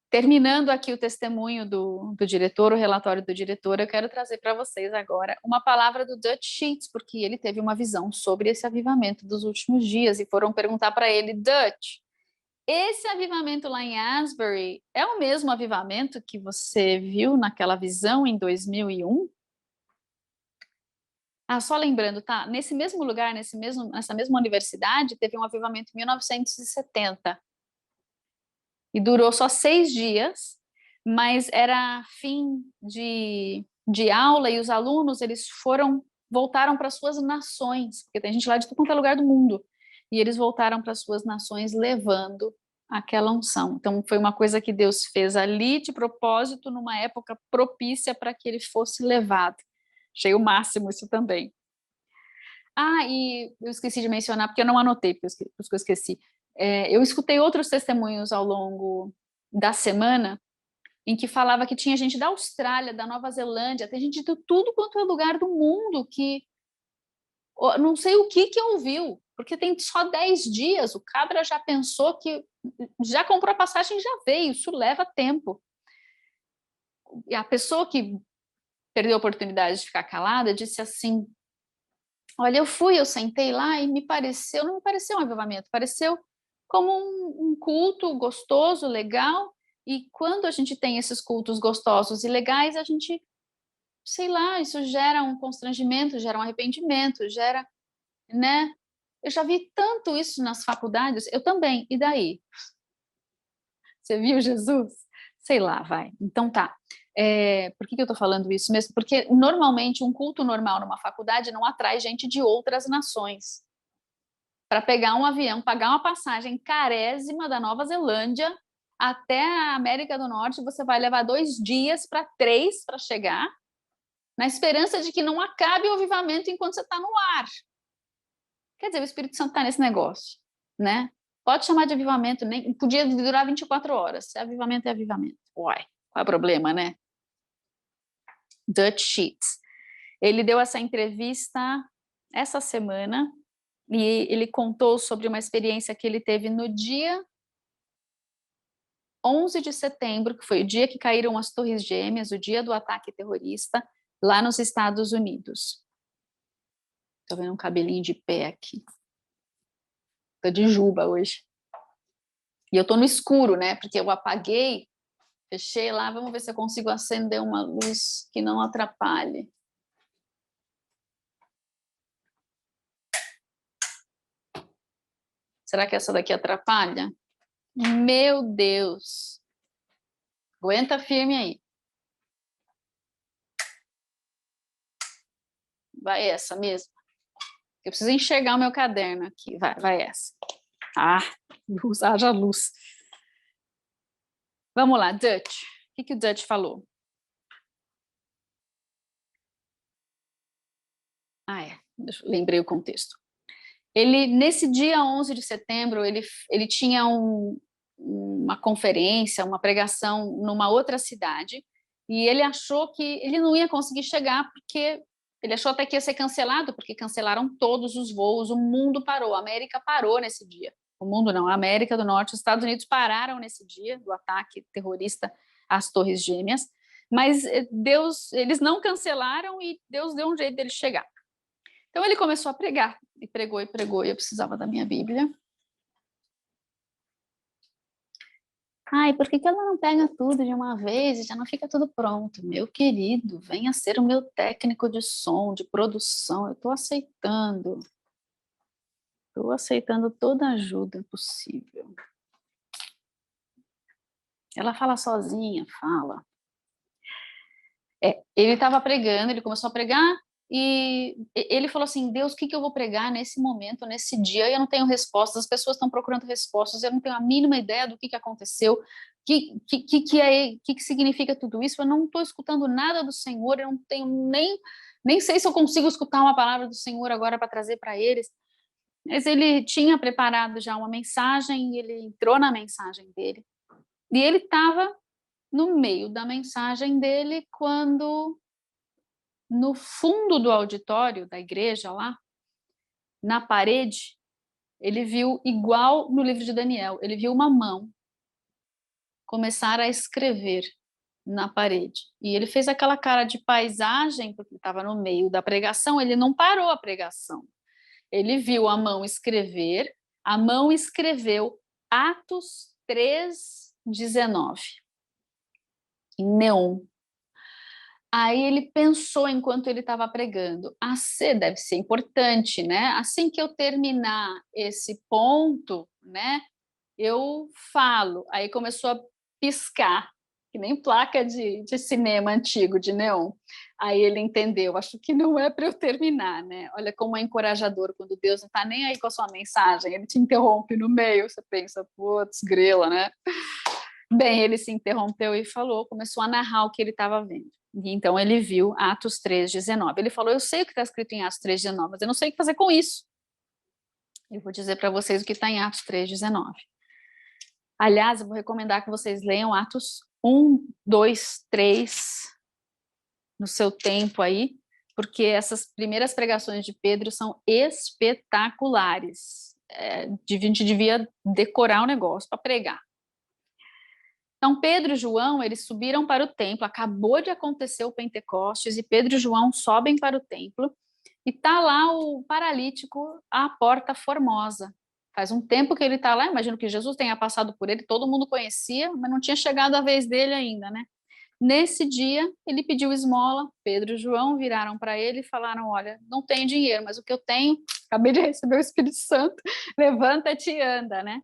Terminando aqui o testemunho do diretor, o relatório do diretor, eu quero trazer para vocês agora uma palavra do Dutch Sheets, porque ele teve uma visão sobre esse avivamento dos últimos dias e foram perguntar para ele, Dutch, esse avivamento lá em Asbury é o mesmo avivamento que você viu naquela visão em 2001? Só lembrando, tá? Nesse mesmo lugar, nessa mesma universidade, teve um avivamento em 1970. E durou só 6 dias, mas era fim de aula e os alunos eles voltaram para suas nações, porque tem gente lá de todo quanto é lugar do mundo, e eles voltaram para suas nações levando aquela unção. Então foi uma coisa que Deus fez ali de propósito, numa época propícia para que ele fosse levado. Achei o máximo isso também. E eu esqueci de mencionar, porque eu não anotei, porque eu esqueci. Eu escutei outros testemunhos ao longo da semana em que falava que tinha gente da Austrália, da Nova Zelândia, tem gente de tudo quanto é lugar do mundo que não sei o que ouviu, porque tem só 10 dias, o cabra já pensou que já comprou a passagem e já veio, isso leva tempo. E a pessoa que perdeu a oportunidade de ficar calada disse assim, olha, eu sentei lá e não me pareceu um avivamento, pareceu como um culto gostoso, legal, e quando a gente tem esses cultos gostosos e legais, a gente, sei lá, isso gera um constrangimento, gera um arrependimento, gera, né? Eu já vi tanto isso nas faculdades, eu também, e daí? Você viu Jesus? Sei lá, vai. Então tá. Por que eu tô falando isso mesmo? Porque normalmente um culto normal numa faculdade não atrai gente de outras nações. Para pegar um avião, pagar uma passagem carésima da Nova Zelândia até a América do Norte, você vai levar 2 dias para 3 para chegar, na esperança de que não acabe o avivamento enquanto você está no ar. Quer dizer, o Espírito Santo está nesse negócio, né? Pode chamar de avivamento, nem podia durar 24 horas. Se avivamento é avivamento. Uai, qual é o problema, né? Dutch Sheets. Ele deu essa entrevista essa semana e ele contou sobre uma experiência que ele teve no dia 11 de setembro, que foi o dia que caíram as Torres Gêmeas, o dia do ataque terrorista, lá nos Estados Unidos. Estou vendo um cabelinho de pé aqui. Estou de juba hoje. E eu estou no escuro, né? Porque eu apaguei, fechei lá, vamos ver se eu consigo acender uma luz que não atrapalhe. Será que essa daqui atrapalha? Meu Deus. Aguenta firme aí. Vai essa mesmo. Eu preciso enxergar o meu caderno aqui. Vai essa. Ah, luz, haja luz. Vamos lá, Dutch. O que o Dutch falou? Lembrei o contexto. Ele, nesse dia 11 de setembro, ele tinha uma conferência, uma pregação numa outra cidade, e ele achou que ele não ia conseguir chegar, porque ele achou até que ia ser cancelado, porque cancelaram todos os voos, o mundo parou, a América parou nesse dia. O mundo não, a América do Norte, os Estados Unidos pararam nesse dia do ataque terrorista às Torres Gêmeas, mas eles não cancelaram e Deus deu um jeito dele chegar. Então ele começou a pregar, e pregou, e eu precisava da minha Bíblia. Ai, por que ela não pega tudo de uma vez e já não fica tudo pronto? Meu querido, venha ser o meu técnico de som, de produção, eu estou aceitando. Estou aceitando toda ajuda possível. Ela fala sozinha, fala. Ele estava pregando, ele começou a pregar, e ele falou assim, Deus, o que eu vou pregar nesse momento, nesse dia? Eu não tenho respostas, as pessoas estão procurando respostas, eu não tenho a mínima ideia do que aconteceu, o que significa tudo isso, eu não estou escutando nada do Senhor, eu não tenho nem sei se eu consigo escutar uma palavra do Senhor agora para trazer para eles. Mas ele tinha preparado já uma mensagem, e ele entrou na mensagem dele, e ele estava no meio da mensagem dele quando no fundo do auditório da igreja lá, na parede, ele viu, igual no livro de Daniel, ele viu uma mão começar a escrever na parede. E ele fez aquela cara de paisagem, porque estava no meio da pregação, ele não parou a pregação. Ele viu a mão escrever, a mão escreveu Atos 3:19, em neon. Aí ele pensou enquanto ele estava pregando, deve ser importante, né? Assim que eu terminar esse ponto, né? Eu falo. Aí começou a piscar, que nem placa de cinema antigo, de neon. Aí ele entendeu, acho que não é para eu terminar, né? Olha como é encorajador quando Deus não está nem aí com a sua mensagem, ele te interrompe no meio, você pensa, putz, grela, né? Bem, ele se interrompeu e falou, começou a narrar o que ele estava vendo. E então ele viu Atos 3:19. Ele falou, eu sei o que está escrito em Atos 3:19, mas eu não sei o que fazer com isso. Eu vou dizer para vocês o que está em Atos 3:19. Aliás, eu vou recomendar que vocês leiam Atos 1, 2, 3 no seu tempo aí, porque essas primeiras pregações de Pedro são espetaculares. A gente devia decorar o negócio para pregar. Então, Pedro e João, eles subiram para o templo, acabou de acontecer o Pentecostes, e Pedro e João sobem para o templo, e está lá o paralítico à porta formosa. Faz um tempo que ele está lá, imagino que Jesus tenha passado por ele, todo mundo conhecia, mas não tinha chegado a vez dele ainda, né? Nesse dia, ele pediu esmola, Pedro e João viraram para ele e falaram, olha, não tenho dinheiro, mas o que eu tenho, acabei de receber o Espírito Santo, levanta-te e anda, né?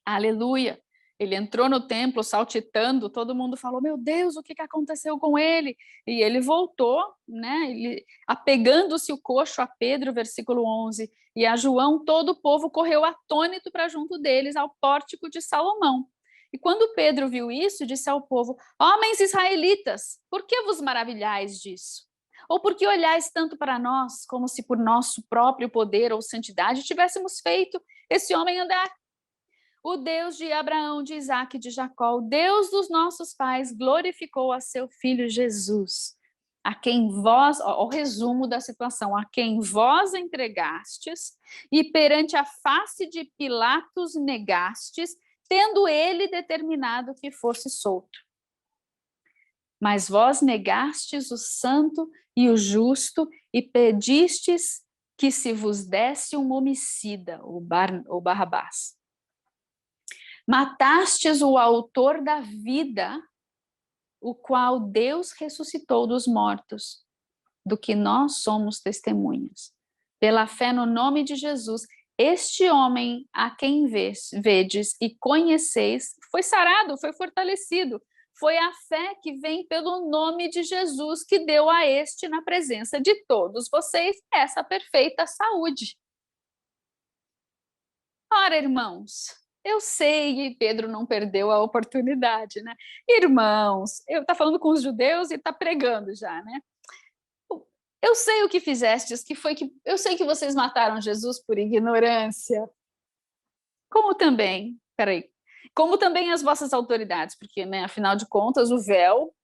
Aleluia! Ele entrou no templo saltitando, todo mundo falou, meu Deus, o que aconteceu com ele? E ele voltou, né, apegando-se o coxo a Pedro, versículo 11, e a João, todo o povo correu atônito para junto deles, ao pórtico de Salomão. E quando Pedro viu isso, disse ao povo, homens israelitas, por que vos maravilhais disso? Ou por que olhais tanto para nós, como se por nosso próprio poder ou santidade tivéssemos feito esse homem andar? O Deus de Abraão, de Isaque e de Jacó, o Deus dos nossos pais, glorificou a seu filho Jesus, a quem vós, ó, o resumo da situação, a quem vós entregastes e perante a face de Pilatos negastes, tendo ele determinado que fosse solto. Mas vós negastes o santo e o justo e pedistes que se vos desse um homicida, o Barrabás. Matastes o autor da vida, o qual Deus ressuscitou dos mortos, do que nós somos testemunhas. Pela fé no nome de Jesus, Este homem a quem vedes e conheceis foi sarado, foi fortalecido. Foi a fé que vem pelo nome de Jesus que deu a este, na presença de todos vocês, essa perfeita saúde. Ora, irmãos, eu sei que Pedro não perdeu a oportunidade, né? Irmãos, eu tá falando com os judeus e está pregando já, né? Eu sei o que fizestes, que foi que eu sei que vocês mataram Jesus por ignorância, como também, peraí, como também as vossas autoridades, porque, né, afinal de contas, o véu.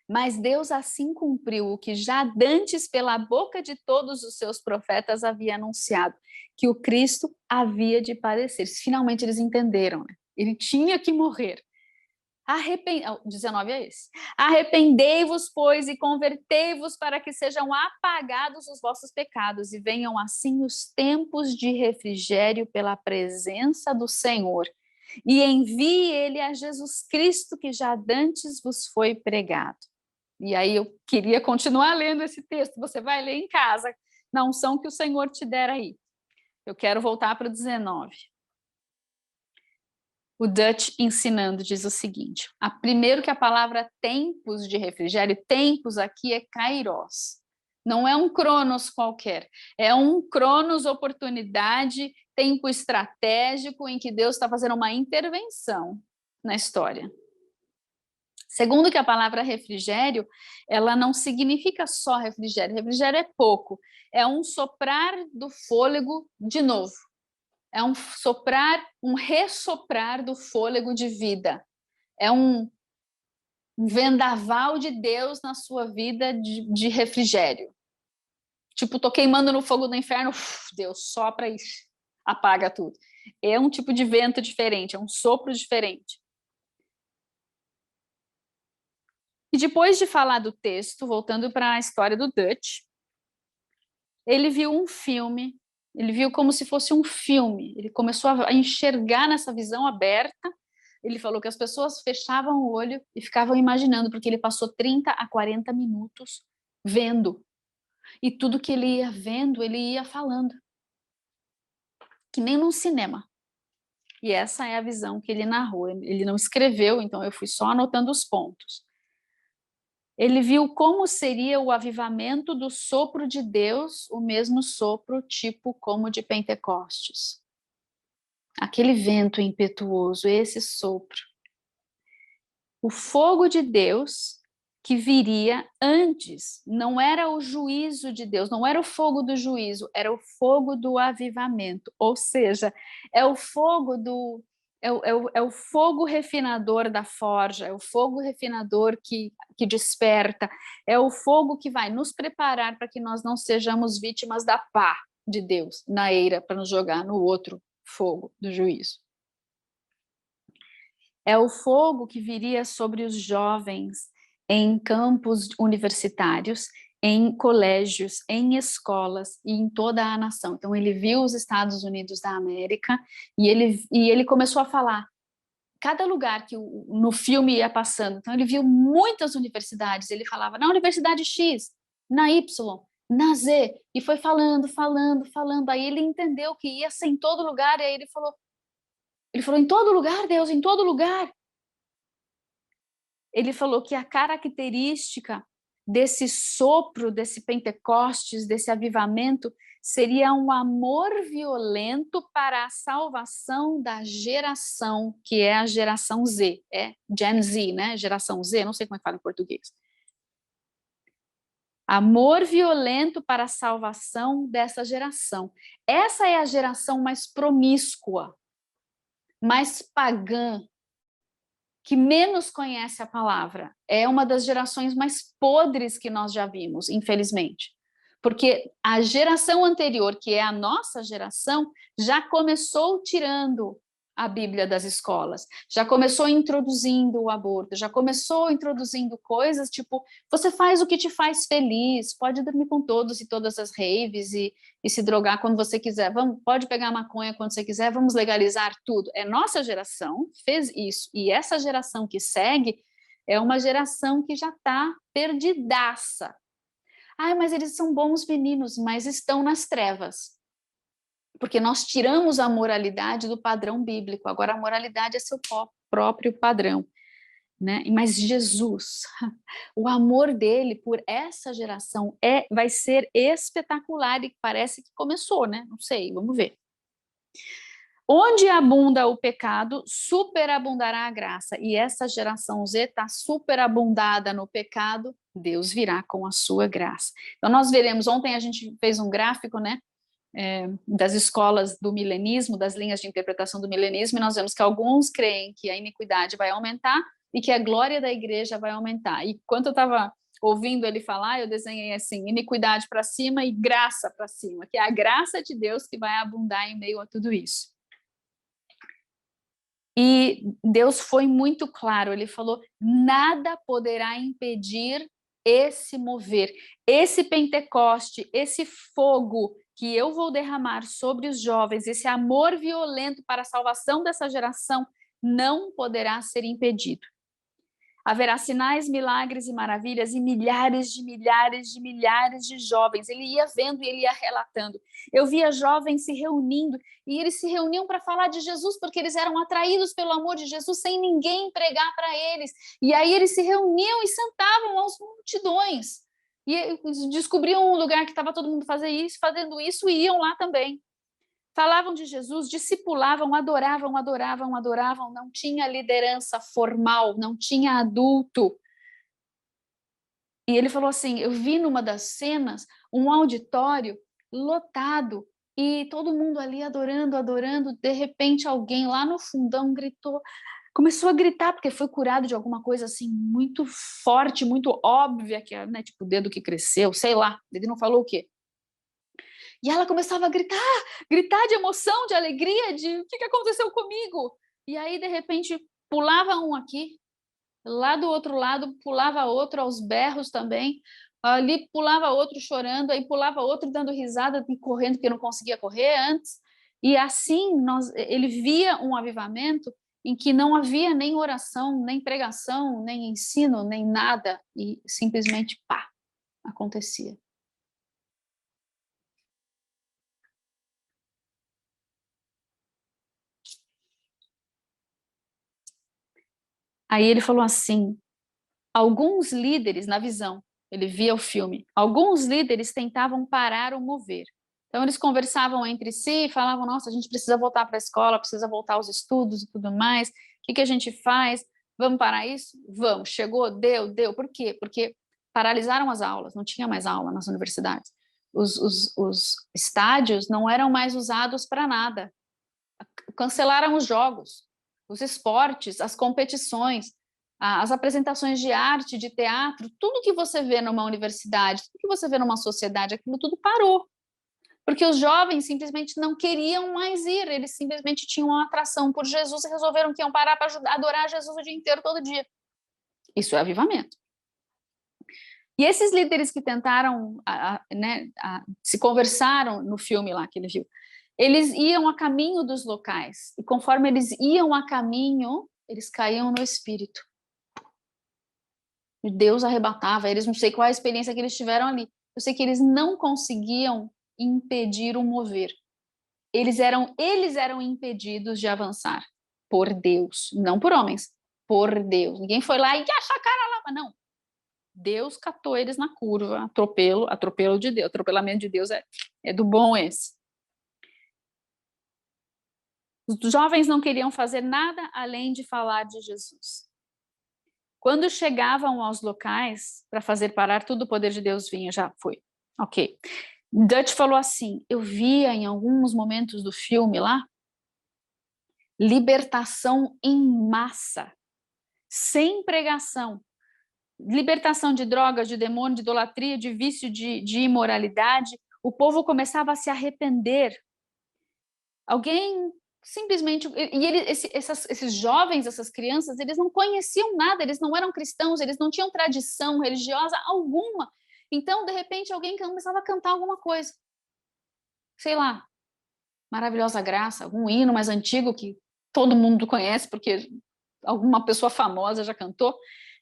Mas Deus assim cumpriu o que já dantes pela boca de todos os seus profetas havia anunciado, que o Cristo havia de padecer. Finalmente eles entenderam, né? Ele tinha que morrer. 19 é esse. Arrependei-vos, pois, e convertei-vos para que sejam apagados os vossos pecados e venham assim os tempos de refrigério pela presença do Senhor. E envie ele a Jesus Cristo, que já dantes vos foi pregado. E aí eu queria continuar lendo esse texto, você vai ler em casa, na unção que o Senhor te der aí. Eu quero voltar para o 19. O Dutch ensinando diz o seguinte, primeiro que a palavra tempos de refrigério, tempos aqui é kairos, não é um cronos qualquer, é um cronos oportunidade, tempo estratégico em que Deus está fazendo uma intervenção na história. Segundo que a palavra refrigério, ela não significa só refrigério, refrigério é pouco, é um soprar do fôlego de novo. É um soprar, um ressoprar do fôlego de vida. É um vendaval de Deus na sua vida de refrigério. Tipo, tô queimando no fogo do inferno, Deus sopra e apaga tudo. É um tipo de vento diferente, é um sopro diferente. E depois de falar do texto, voltando para a história do Dutch, ele viu um filme, ele viu como se fosse um filme, ele começou a enxergar nessa visão aberta, ele falou que as pessoas fechavam o olho e ficavam imaginando, porque ele passou 30 a 40 minutos vendo, e tudo que ele ia vendo, ele ia falando, que nem num cinema. E essa é a visão que ele narrou, ele não escreveu, então eu fui só anotando os pontos. Ele viu como seria o avivamento do sopro de Deus, o mesmo sopro tipo como de Pentecostes. Aquele vento impetuoso, esse sopro. O fogo de Deus que viria antes, não era o juízo de Deus, não era o fogo do juízo, era o fogo do avivamento, ou seja, é o fogo do é o fogo refinador da forja, é o fogo refinador que desperta, é o fogo que vai nos preparar para que nós não sejamos vítimas da pá de Deus na eira para nos jogar no outro fogo do juízo. É o fogo que viria sobre os jovens em campos universitários, em colégios, em escolas e em toda a nação. Então, ele viu os Estados Unidos da América e ele começou a falar cada lugar que no filme ia passando. Então, ele viu muitas universidades, ele falava na Universidade X, na Y, na Z, e foi falando, aí ele entendeu que ia ser em todo lugar, e aí ele falou, em todo lugar, Deus, em todo lugar. Ele falou que a característica desse sopro, desse Pentecostes, desse avivamento, seria um amor violento para a salvação da geração, que é a geração Z, é Gen Z, né? Geração Z, não sei como é que fala em português. Amor violento para a salvação dessa geração. Essa é a geração mais promíscua, mais pagã, que menos conhece a palavra. É uma das gerações mais podres que nós já vimos, infelizmente. Porque a geração anterior, que é a nossa geração, já começou tirando a Bíblia das escolas, já começou introduzindo o aborto, já começou introduzindo coisas tipo, você faz o que te faz feliz, pode dormir com todos e todas as raves e se drogar quando você quiser, pode pegar maconha quando você quiser, vamos legalizar tudo. É nossa geração fez isso, e essa geração que segue é uma geração que já está perdidaça. Mas eles são bons meninos, mas estão nas trevas. porque nós tiramos a moralidade do padrão bíblico, agora a moralidade é seu próprio padrão, né? Mas Jesus, o amor dele por essa geração vai ser espetacular e parece que começou, né? Não sei, vamos ver. Onde abunda o pecado, superabundará a graça. E essa geração Z está superabundada no pecado, Deus virá com a sua graça. Então nós veremos, ontem a gente fez um gráfico, né? Das escolas do milenismo, das linhas de interpretação do milenismo, e nós vemos que alguns creem que a iniquidade vai aumentar e que a glória da igreja vai aumentar. E quando eu estava ouvindo ele falar, eu desenhei assim, iniquidade para cima e graça para cima, que é a graça de Deus que vai abundar em meio a tudo isso. E Deus foi muito claro, ele falou, nada poderá impedir esse mover, esse Pentecoste, esse fogo que eu vou derramar sobre os jovens, esse amor violento para a salvação dessa geração, não poderá ser impedido. Haverá sinais, milagres e maravilhas e milhares de jovens. Ele ia vendo e ele ia relatando. Eu via jovens se reunindo e eles se reuniam para falar de Jesus porque eles eram atraídos pelo amor de Jesus sem ninguém pregar para eles. E aí eles se reuniam e sentavam aos multidões. E descobriam um lugar que estava todo mundo fazendo isso e iam lá também. Falavam de Jesus, discipulavam, adoravam, não tinha liderança formal, não tinha adulto. E ele falou assim, eu vi numa das cenas um auditório lotado e todo mundo ali adorando, de repente alguém lá no fundão começou a gritar, porque foi curado de alguma coisa assim muito forte, muito óbvia, que é, né, tipo o dedo que cresceu, sei lá, ele não falou o quê. E ela começava a gritar de emoção, de alegria, de o que aconteceu comigo? E aí, de repente, pulava um aqui, lá do outro lado pulava outro aos berros também, ali pulava outro chorando, aí pulava outro dando risada e correndo, porque não conseguia correr antes. E assim, ele via um avivamento em que não havia nem oração, nem pregação, nem ensino, nem nada, e simplesmente, pá, acontecia. Aí ele falou assim, alguns líderes, na visão, ele via o filme, alguns líderes tentavam parar o mover. Então eles conversavam entre si, falavam, nossa, a gente precisa voltar para a escola, precisa voltar aos estudos e tudo mais, o que a gente faz? Vamos parar isso? Vamos, chegou, deu. Por quê? Porque paralisaram as aulas, não tinha mais aula nas universidades. Os estádios não eram mais usados para nada. Cancelaram os jogos, os esportes, as competições, as apresentações de arte, de teatro, tudo que você vê numa universidade, tudo que você vê numa sociedade, aquilo tudo parou. Porque os jovens simplesmente não queriam mais ir, eles simplesmente tinham uma atração por Jesus e resolveram que iam parar para adorar Jesus o dia inteiro, todo dia. Isso é avivamento. E esses líderes que tentaram, se conversaram no filme lá que ele viu, eles iam a caminho dos locais, e conforme eles iam a caminho, eles caíam no espírito. E Deus arrebatava eles, não sei qual a experiência que eles tiveram ali. Eu sei que eles não conseguiam impedir o mover. Eles eram impedidos de avançar por Deus, não por homens, por Deus. Ninguém foi lá e achar a cara lá, não. Deus catou eles na curva, atropelo de Deus, atropelamento de Deus é do bom esse. Os jovens não queriam fazer nada além de falar de Jesus. Quando chegavam aos locais para fazer parar, tudo o poder de Deus vinha, já foi. Ok. Dutch falou assim, eu via em alguns momentos do filme lá, libertação em massa, sem pregação. Libertação de drogas, de demônio, de idolatria, de vício, de imoralidade. O povo começava a se arrepender. Alguém simplesmente... esses jovens, essas crianças, eles não conheciam nada, eles não eram cristãos, eles não tinham tradição religiosa alguma. Então, de repente, alguém começava a cantar alguma coisa. Sei lá, Maravilhosa Graça, algum hino mais antigo que todo mundo conhece, porque alguma pessoa famosa já cantou.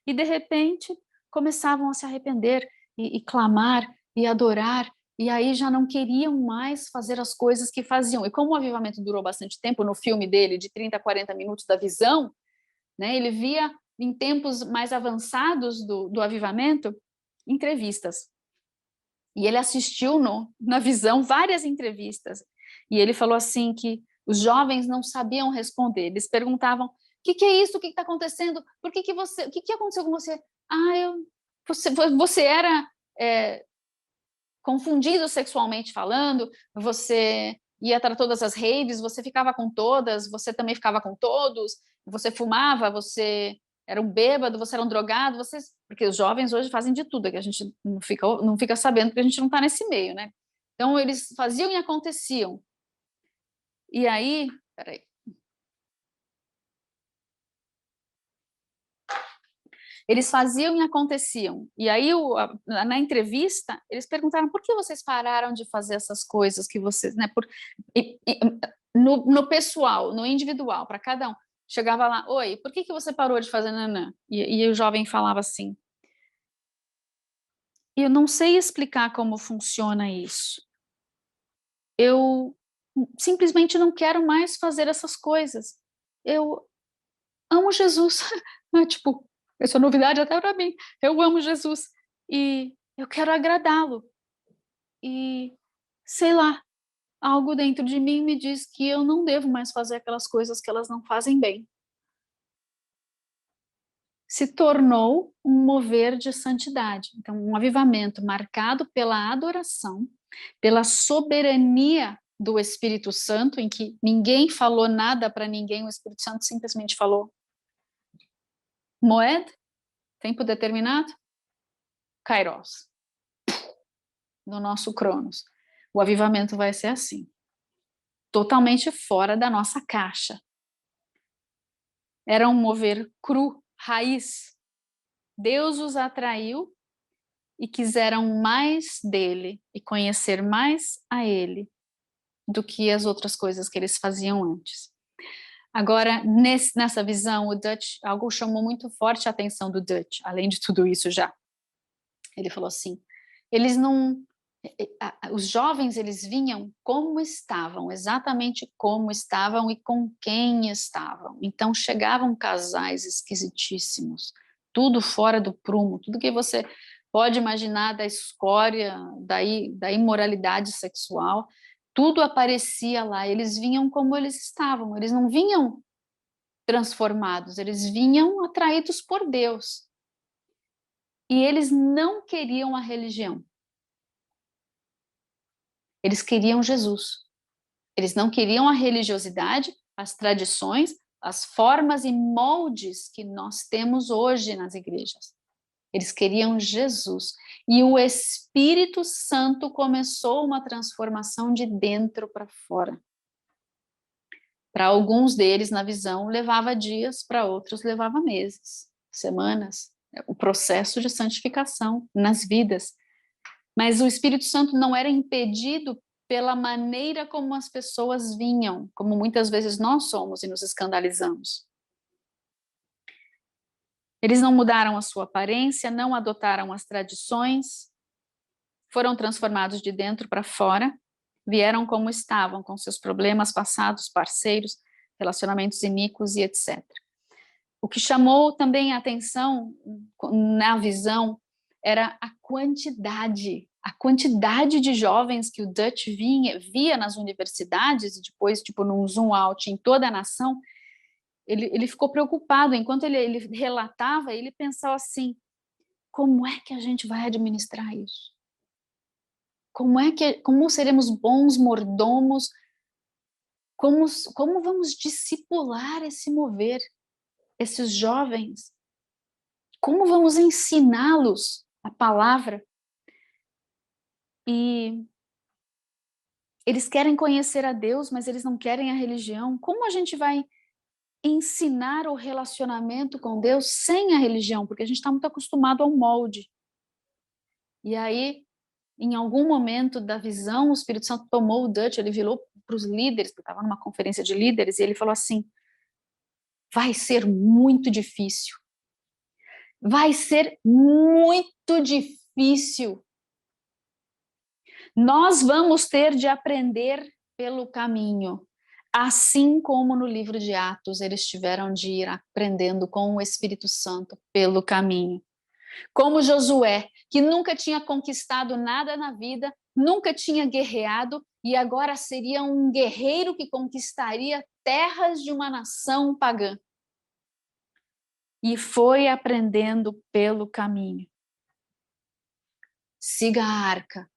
E, de repente, começavam a se arrepender e clamar e adorar e aí já não queriam mais fazer as coisas que faziam. E como o avivamento durou bastante tempo, no filme dele, de 30 a 40 minutos da visão, né, ele via em tempos mais avançados do avivamento, entrevistas. E ele assistiu na visão várias entrevistas. E ele falou assim que os jovens não sabiam responder. Eles perguntavam: o que é isso? O que está acontecendo? Por que você? O que aconteceu com você? Você era confundido sexualmente falando. Você ia para todas as raves. Você ficava com todas. Você também ficava com todos. Você fumava. Você era um bêbado, você era um drogado, porque os jovens hoje fazem de tudo, é que a gente não fica sabendo, porque a gente não está nesse meio, né? Então, eles faziam e aconteciam. E aí, peraí. Eles faziam e aconteciam. E aí, na entrevista, eles perguntaram: por que vocês pararam de fazer essas coisas que vocês, né? No pessoal, no individual, para cada um. Chegava lá: oi, por que você parou de fazer nanã? E o jovem falava assim: eu não sei explicar como funciona isso. Eu simplesmente não quero mais fazer essas coisas. Eu amo Jesus. Tipo, isso é novidade até para mim. Eu amo Jesus e eu quero agradá-lo. E sei lá, algo dentro de mim me diz que eu não devo mais fazer aquelas coisas que elas não fazem bem. Se tornou um mover de santidade. Então, um avivamento marcado pela adoração, pela soberania do Espírito Santo, em que ninguém falou nada para ninguém, o Espírito Santo simplesmente falou: Moed, tempo determinado, Kairos, no nosso Cronos. O avivamento vai ser assim, totalmente fora da nossa caixa. Era um mover cru, raiz. Deus os atraiu e quiseram mais dele e conhecer mais a ele do que as outras coisas que eles faziam antes. Agora, nessa visão, o Dutch, algo chamou muito forte a atenção do Dutch, além de tudo isso já. Ele falou assim, eles não... Os jovens, eles vinham como estavam, exatamente como estavam e com quem estavam. Então, chegavam casais esquisitíssimos, tudo fora do prumo, tudo que você pode imaginar da escória, da imoralidade sexual, tudo aparecia lá. Eles vinham como eles estavam, eles não vinham transformados, eles vinham atraídos por Deus. E eles não queriam a religião. Eles queriam Jesus. Eles não queriam a religiosidade, as tradições, as formas e moldes que nós temos hoje nas igrejas. Eles queriam Jesus. E o Espírito Santo começou uma transformação de dentro para fora. Para alguns deles, na visão, levava dias, para outros levava meses, semanas. O processo de santificação nas vidas. Mas o Espírito Santo não era impedido pela maneira como as pessoas vinham, como muitas vezes nós somos e nos escandalizamos. Eles não mudaram a sua aparência, não adotaram as tradições, foram transformados de dentro para fora, vieram como estavam, com seus problemas passados, parceiros, relacionamentos iníquos e etc. O que chamou também a atenção na visão era a quantidade de jovens que o Dutch via nas universidades e depois, tipo, num zoom out em toda a nação. Ele ficou preocupado, enquanto ele relatava, ele pensava assim, como é que a gente vai administrar isso? Como seremos bons mordomos? Como vamos discipular esse mover? Esses jovens, como vamos ensiná-los a palavra? E eles querem conhecer a Deus, mas eles não querem a religião. Como a gente vai ensinar o relacionamento com Deus sem a religião? Porque a gente está muito acostumado ao molde. E aí, em algum momento da visão, o Espírito Santo tomou o Dutch, ele virou para os líderes, porque estava numa conferência de líderes, e ele falou assim, vai ser muito difícil. Vai ser muito difícil Nós vamos ter de aprender pelo caminho, assim como no livro de Atos eles tiveram de ir aprendendo com o Espírito Santo pelo caminho. Como Josué, que nunca tinha conquistado nada na vida, nunca tinha guerreado e agora seria um guerreiro que conquistaria terras de uma nação pagã. E foi aprendendo pelo caminho. Siga a arca,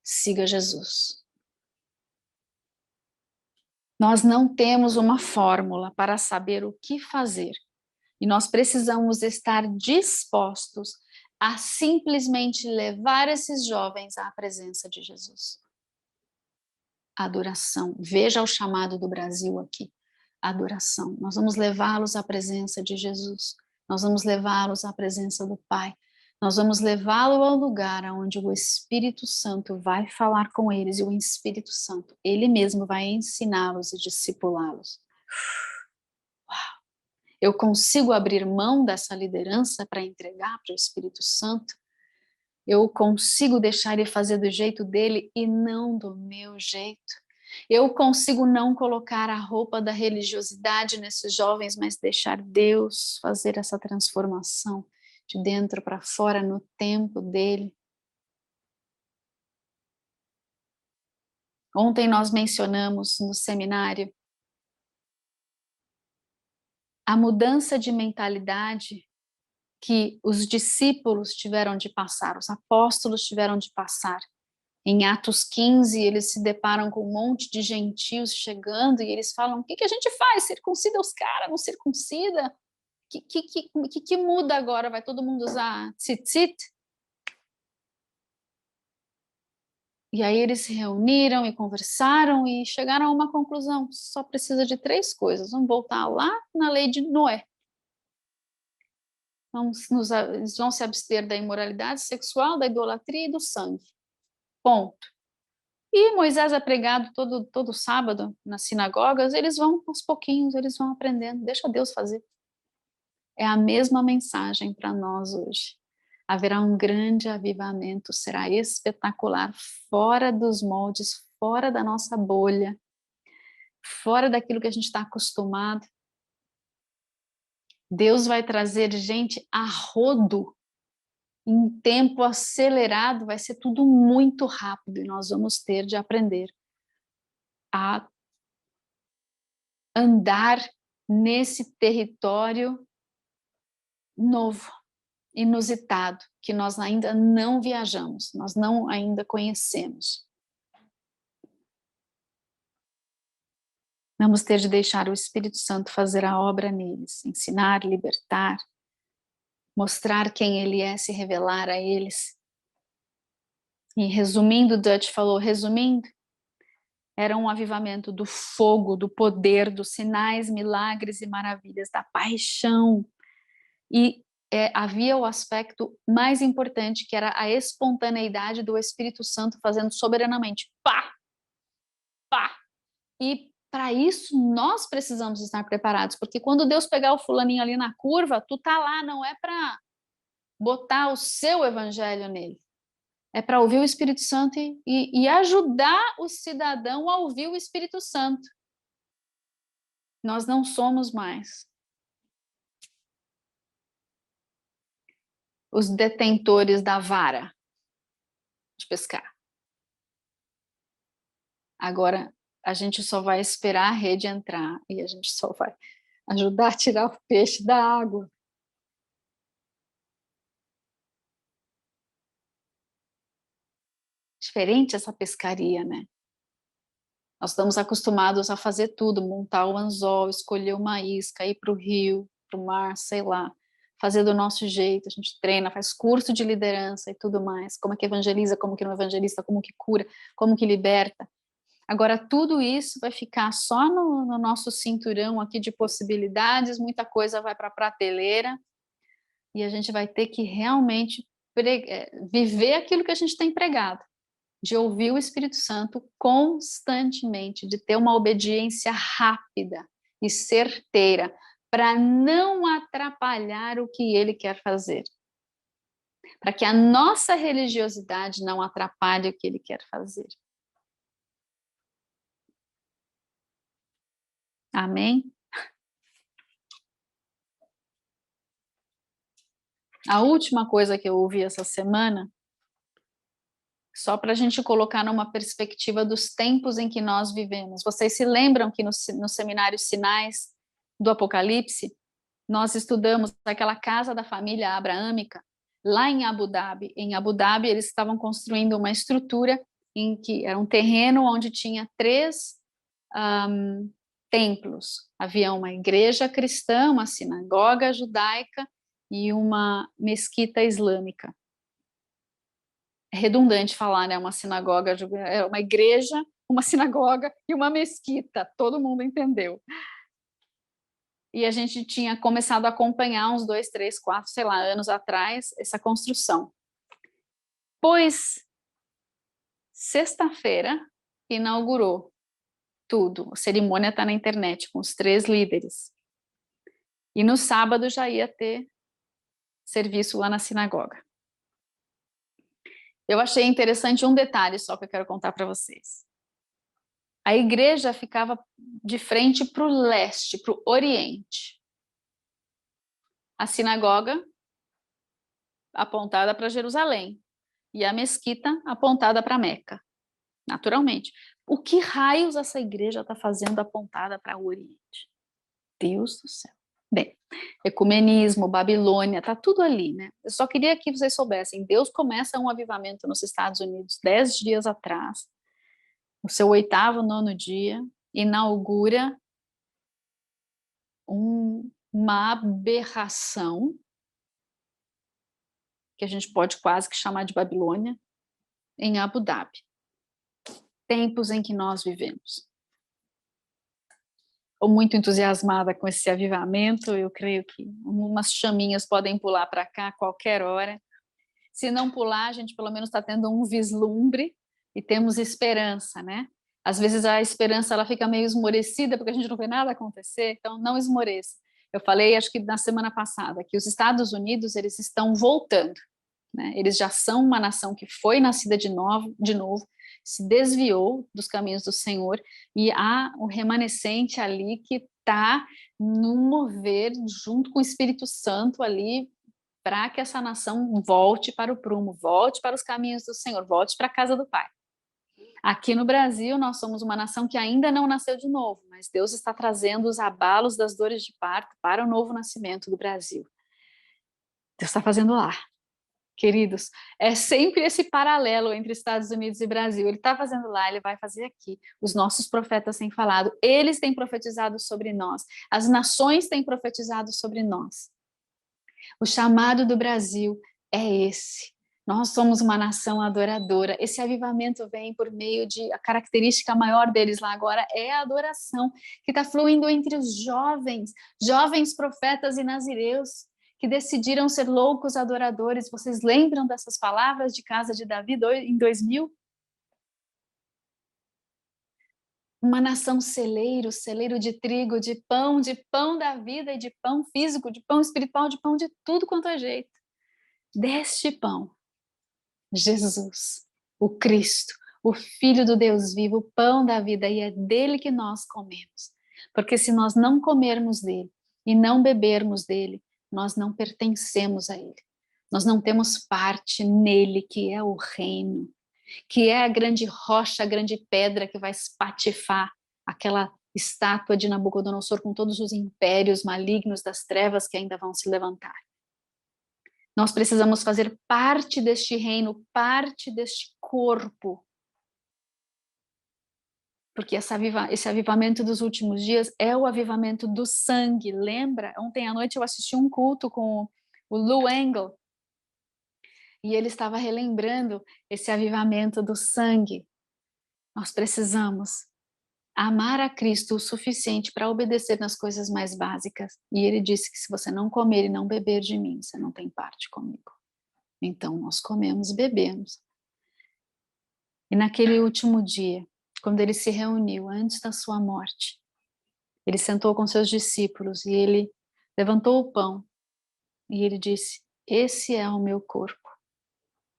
siga Jesus. Nós não temos uma fórmula para saber o que fazer. E nós precisamos estar dispostos a simplesmente levar esses jovens à presença de Jesus. Adoração. Veja o chamado do Brasil aqui. Adoração. Nós vamos levá-los à presença de Jesus. Nós vamos levá-los à presença do Pai. Nós vamos levá-lo ao lugar onde o Espírito Santo vai falar com eles, e o Espírito Santo, ele mesmo vai ensiná-los e discipulá-los. Uau! Eu consigo abrir mão dessa liderança para entregar para o Espírito Santo? Eu consigo deixar ele fazer do jeito dele e não do meu jeito? Eu consigo não colocar a roupa da religiosidade nesses jovens, mas deixar Deus fazer essa transformação de dentro para fora no tempo dele? Ontem nós mencionamos no seminário a mudança de mentalidade que os discípulos tiveram de passar, os apóstolos tiveram de passar. Em Atos 15, eles se deparam com um monte de gentios chegando e eles falam: o que a gente faz? Circuncida os caras, não circuncida? Que muda agora? Vai todo mundo usar tzitzit? E aí eles se reuniram e conversaram e chegaram a uma conclusão: só precisa de 3 coisas. Vamos voltar lá na lei de Noé. Eles vão se abster da imoralidade sexual, da idolatria e do sangue. Ponto. E Moisés é pregado todo sábado nas sinagogas, eles vão aos pouquinhos, eles vão aprendendo, deixa Deus fazer. É a mesma mensagem para nós hoje. Haverá um grande avivamento, será espetacular, fora dos moldes, fora da nossa bolha, fora daquilo que a gente está acostumado. Deus vai trazer gente a rodo, em tempo acelerado, vai ser tudo muito rápido, e nós vamos ter de aprender a andar nesse território novo, inusitado, que nós ainda não viajamos, nós não ainda conhecemos. Vamos ter de deixar o Espírito Santo fazer a obra neles, ensinar, libertar, mostrar quem ele é, se revelar a eles. E resumindo, Dutch falou, resumindo, era um avivamento do fogo, do poder, dos sinais, milagres e maravilhas, da paixão. E havia o aspecto mais importante, que era a espontaneidade do Espírito Santo fazendo soberanamente, pá, pá. E para isso nós precisamos estar preparados, porque quando Deus pegar o fulaninho ali na curva, tu tá lá, não é para botar o seu evangelho nele, é para ouvir o Espírito Santo e ajudar o cidadão a ouvir o Espírito Santo. Nós não somos mais os detentores da vara de pescar. Agora, a gente só vai esperar a rede entrar e a gente só vai ajudar a tirar o peixe da água. Diferente essa pescaria, né? Nós estamos acostumados a fazer tudo, montar o anzol, escolher uma isca, ir para o rio, para o mar, sei lá, fazer do nosso jeito, a gente treina, faz curso de liderança e tudo mais, como é que evangeliza, como que não evangeliza, como que cura, como que liberta. Agora, tudo isso vai ficar só no nosso cinturão aqui de possibilidades, muita coisa vai para a prateleira, e a gente vai ter que realmente viver aquilo que a gente tem pregado, de ouvir o Espírito Santo constantemente, de ter uma obediência rápida e certeira, para não atrapalhar o que ele quer fazer. para que a nossa religiosidade não atrapalhe o que ele quer fazer. Amém? A última coisa que eu ouvi essa semana, só para a gente colocar numa perspectiva dos tempos em que nós vivemos. Vocês se lembram que no seminário Sinais do Apocalipse, nós estudamos aquela casa da família abraâmica, lá em Abu Dhabi. Em Abu Dhabi, eles estavam construindo uma estrutura em que era um terreno onde tinha 3 templos. Havia uma igreja cristã, uma sinagoga judaica e uma mesquita islâmica. É redundante falar, né? Uma sinagoga, é uma igreja, uma sinagoga e uma mesquita. Todo mundo entendeu. E a gente tinha começado a acompanhar uns 2, 3, 4, sei lá, anos atrás, essa construção. Pois, sexta-feira, inaugurou tudo. A cerimônia está na internet, com os 3 líderes. E no sábado já ia ter serviço lá na sinagoga. Eu achei interessante um detalhe só que eu quero contar para vocês. A igreja ficava de frente para o leste, para o oriente. A sinagoga apontada para Jerusalém e a mesquita apontada para Meca, naturalmente. O que raios essa igreja está fazendo apontada para o Oriente? Deus do céu. Bem, ecumenismo, Babilônia, tá tudo ali, né? Eu só queria que vocês soubessem, Deus começa um avivamento nos Estados Unidos 10 dias atrás, no seu 8º, 9º dia, inaugura uma aberração, que a gente pode quase que chamar de Babilônia, em Abu Dhabi. Tempos em que nós vivemos. Estou muito entusiasmada com esse avivamento, eu creio que umas chaminhas podem pular para cá a qualquer hora. Se não pular, a gente pelo menos está tendo um vislumbre e temos esperança, né? Às vezes a esperança ela fica meio esmorecida porque a gente não vê nada acontecer, então não esmoreça. Eu falei, acho que na semana passada, que os Estados Unidos eles estão voltando, né? Eles já são uma nação que foi nascida de novo, se desviou dos caminhos do Senhor e há o remanescente ali que está no mover junto com o Espírito Santo ali para que essa nação volte para o prumo, volte para os caminhos do Senhor, volte para a casa do Pai. Aqui no Brasil, nós somos uma nação que ainda não nasceu de novo, mas Deus está trazendo os abalos das dores de parto para o novo nascimento do Brasil. Deus está fazendo lá. Queridos, é sempre esse paralelo entre Estados Unidos e Brasil. Ele está fazendo lá, ele vai fazer aqui. Os nossos profetas têm falado, eles têm profetizado sobre nós, as nações têm profetizado sobre nós. O chamado do Brasil é esse. Nós somos uma nação adoradora. Esse avivamento vem por meio de... A característica maior deles lá agora é a adoração, que está fluindo entre os jovens profetas e nazireus, que decidiram ser loucos adoradores. Vocês lembram dessas palavras de Casa de Davi em 2000? Uma nação celeiro de trigo, de pão da vida e de pão físico, de pão espiritual, de pão de tudo quanto é jeito. Deste pão, Jesus, o Cristo, o Filho do Deus vivo, o pão da vida, e é dele que nós comemos. Porque se nós não comermos dele e não bebermos dele, nós não pertencemos a ele. Nós não temos parte nele, que é o reino, que é a grande rocha, a grande pedra que vai espatifar aquela estátua de Nabucodonosor com todos os impérios malignos das trevas que ainda vão se levantar. Nós precisamos fazer parte deste reino, parte deste corpo. Porque esse avivamento dos últimos dias é o avivamento do sangue, lembra? Ontem à noite eu assisti um culto com o Lou Engle, e ele estava relembrando esse avivamento do sangue. Nós precisamos amar a Cristo o suficiente para obedecer nas coisas mais básicas. E ele disse que se você não comer e não beber de mim, você não tem parte comigo. Então nós comemos e bebemos. E naquele último dia, quando ele se reuniu antes da sua morte, ele sentou com seus discípulos e ele levantou o pão e ele disse: esse é o meu corpo,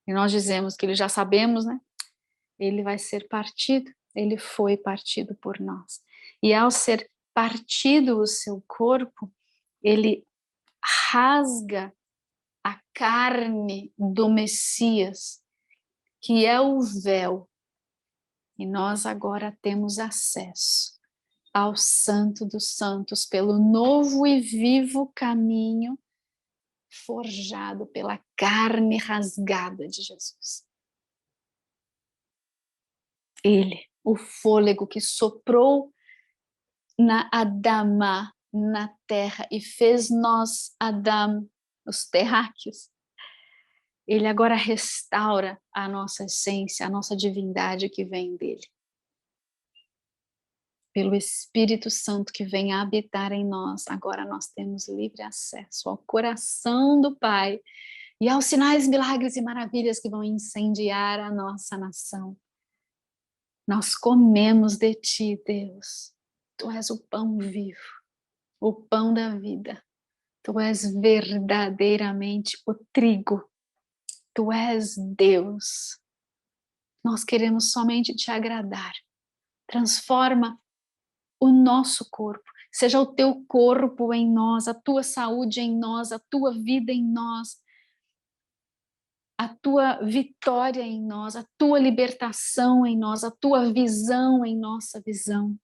E nós dizemos que ele já sabemos, né? Ele vai ser partido, ele foi partido por nós. E ao ser partido o seu corpo, ele rasga a carne do Messias, que é o véu. E nós agora temos acesso ao Santo dos Santos pelo novo e vivo caminho forjado pela carne rasgada de Jesus. Ele, o fôlego que soprou na Adama, na terra, e fez nós, Adão, os terráqueos. Ele agora restaura a nossa essência, a nossa divindade que vem dele. Pelo Espírito Santo que vem habitar em nós, agora nós temos livre acesso ao coração do Pai e aos sinais, milagres e maravilhas que vão incendiar a nossa nação. Nós comemos de ti, Deus. Tu és o pão vivo, o pão da vida. Tu és verdadeiramente o trigo. Tu és Deus. Nós queremos somente te agradar. Transforma o nosso corpo. Seja o teu corpo em nós, a tua saúde em nós, a tua vida em nós, a tua vitória em nós, a tua libertação em nós, a tua visão em nossa visão.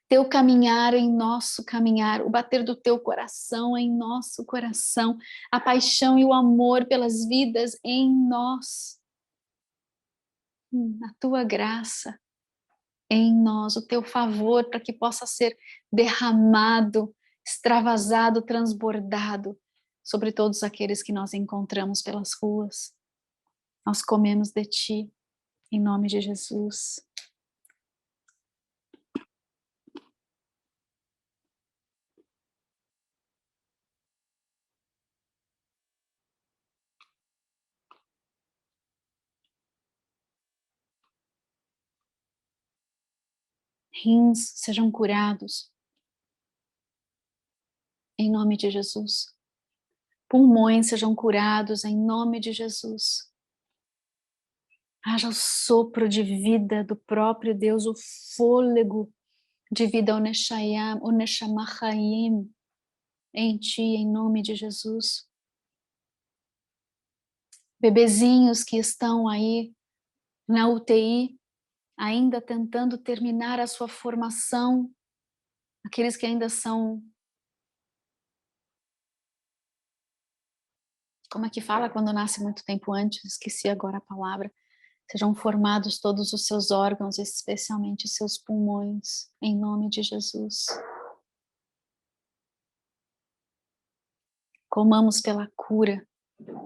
Teu caminhar em nosso caminhar, o bater do teu coração em nosso coração, a paixão e o amor pelas vidas em nós. A tua graça em nós, o teu favor para que possa ser derramado, extravasado, transbordado sobre todos aqueles que nós encontramos pelas ruas. Nós comemos de ti, em nome de Jesus. Rins sejam curados, em nome de Jesus. Pulmões sejam curados, em nome de Jesus. Haja o sopro de vida do próprio Deus, o fôlego de vida, o Neshayam, o Neshamachayim, em ti, em nome de Jesus. Bebezinhos que estão aí na UTI, ainda tentando terminar a sua formação, aqueles que ainda são, como é que fala quando nasce muito tempo antes? Esqueci agora a palavra. Sejam formados todos os seus órgãos, especialmente seus pulmões, em nome de Jesus. Comamos pela cura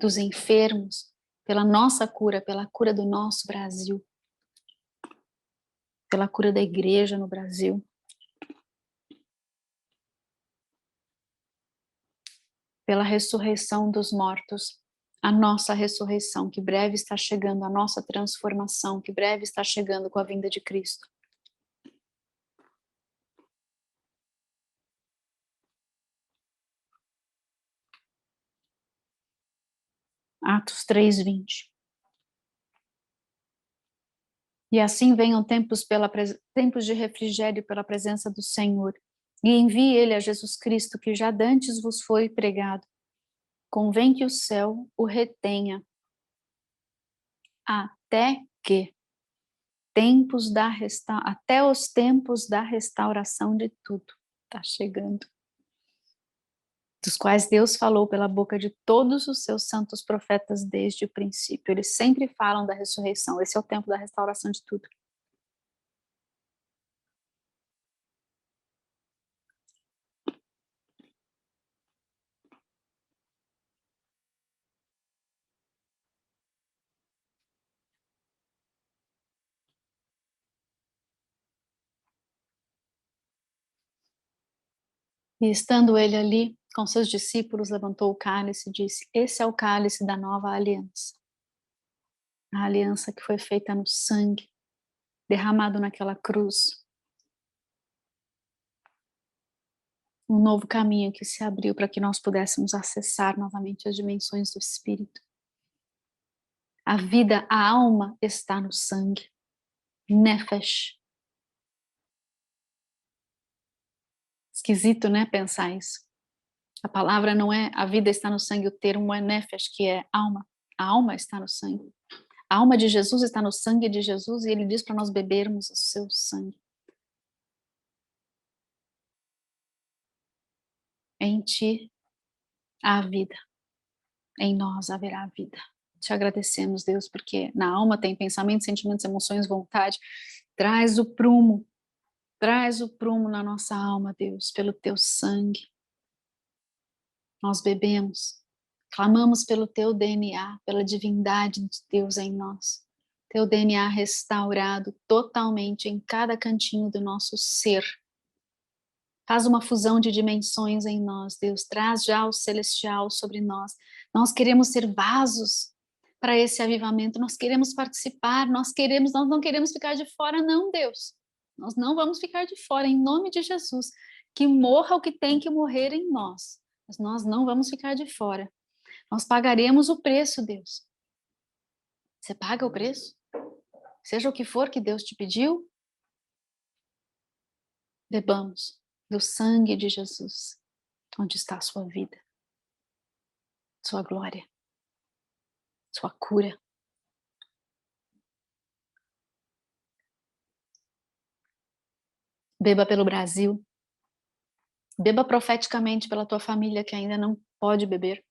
dos enfermos, pela nossa cura, pela cura do nosso Brasil, pela cura da igreja no Brasil. Pela ressurreição dos mortos, a nossa ressurreição, que breve está chegando, a nossa transformação, que breve está chegando com a vinda de Cristo. Atos 3:20. E assim venham tempos de refrigério pela presença do Senhor, e envie Ele a Jesus Cristo, que já dantes vos foi pregado. Convém que o céu o retenha, até que até os tempos da restauração de tudo está chegando, dos quais Deus falou pela boca de todos os seus santos profetas desde o princípio. Eles sempre falam da ressurreição. Esse é o tempo da restauração de tudo. E estando ele ali com seus discípulos, levantou o cálice e disse: esse é o cálice da nova aliança. A aliança que foi feita no sangue, derramado naquela cruz. Um novo caminho que se abriu para que nós pudéssemos acessar novamente as dimensões do Espírito. A vida, a alma está no sangue. Nefesh. Esquisito, né, pensar isso. A palavra não é a vida está no sangue, o termo é nefesh, que é alma. A alma está no sangue. A alma de Jesus está no sangue de Jesus e ele diz para nós bebermos o seu sangue. Em ti há vida. Em nós haverá vida. Te agradecemos, Deus, porque na alma tem pensamentos, sentimentos, emoções, vontade. Traz o prumo na nossa alma, Deus, pelo teu sangue. Nós bebemos, clamamos pelo teu DNA, pela divindade de Deus em nós. Teu DNA restaurado totalmente em cada cantinho do nosso ser. Faz uma fusão de dimensões em nós, Deus. Traz já o celestial sobre nós. Nós queremos ser vasos para esse avivamento. Nós queremos participar. Nós não queremos ficar de fora, não, Deus. Nós não vamos ficar de fora, em nome de Jesus. Que morra o que tem que morrer em nós. Mas nós não vamos ficar de fora. Nós pagaremos o preço, Deus. Você paga o preço? Seja o que for que Deus te pediu, bebamos do sangue de Jesus, onde está a sua vida, sua glória, sua cura. Beba pelo Brasil, beba profeticamente pela tua família que ainda não pode beber.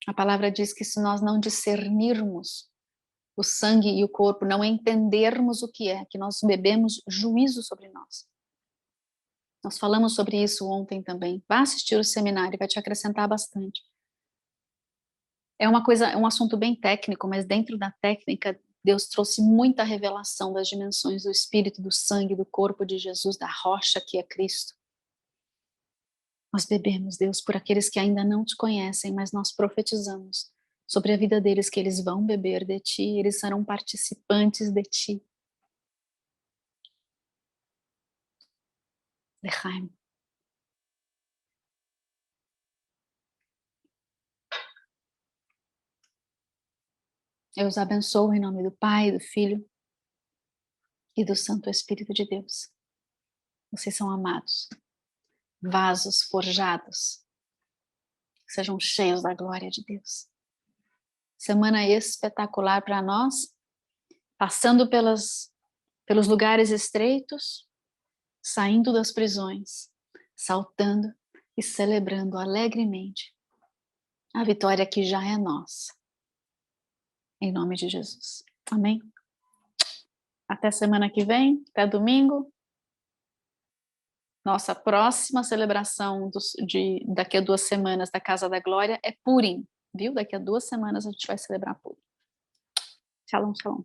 A palavra diz que se nós não discernirmos o sangue e o corpo, não entendermos o que é, que nós bebemos juízo sobre nós. Nós falamos sobre isso ontem também. Vá assistir o seminário, vai te acrescentar bastante. É um assunto bem técnico, mas dentro da técnica, Deus trouxe muita revelação das dimensões do espírito, do sangue, do corpo de Jesus, da rocha que é Cristo. Nós bebemos, Deus, por aqueles que ainda não te conhecem, mas nós profetizamos sobre a vida deles, que eles vão beber de ti, eles serão participantes de ti. Lechaim. Eu os abençoo em nome do Pai, do Filho e do Santo Espírito de Deus. Vocês são amados, vasos forjados, que sejam cheios da glória de Deus. Semana espetacular para nós, passando pelos lugares estreitos, saindo das prisões, saltando e celebrando alegremente a vitória que já é nossa. Em nome de Jesus. Amém? Até semana que vem, até domingo. Nossa próxima celebração daqui a 2 semanas da Casa da Glória é Purim, viu? Daqui a 2 semanas a gente vai celebrar Purim. Shalom, shalom.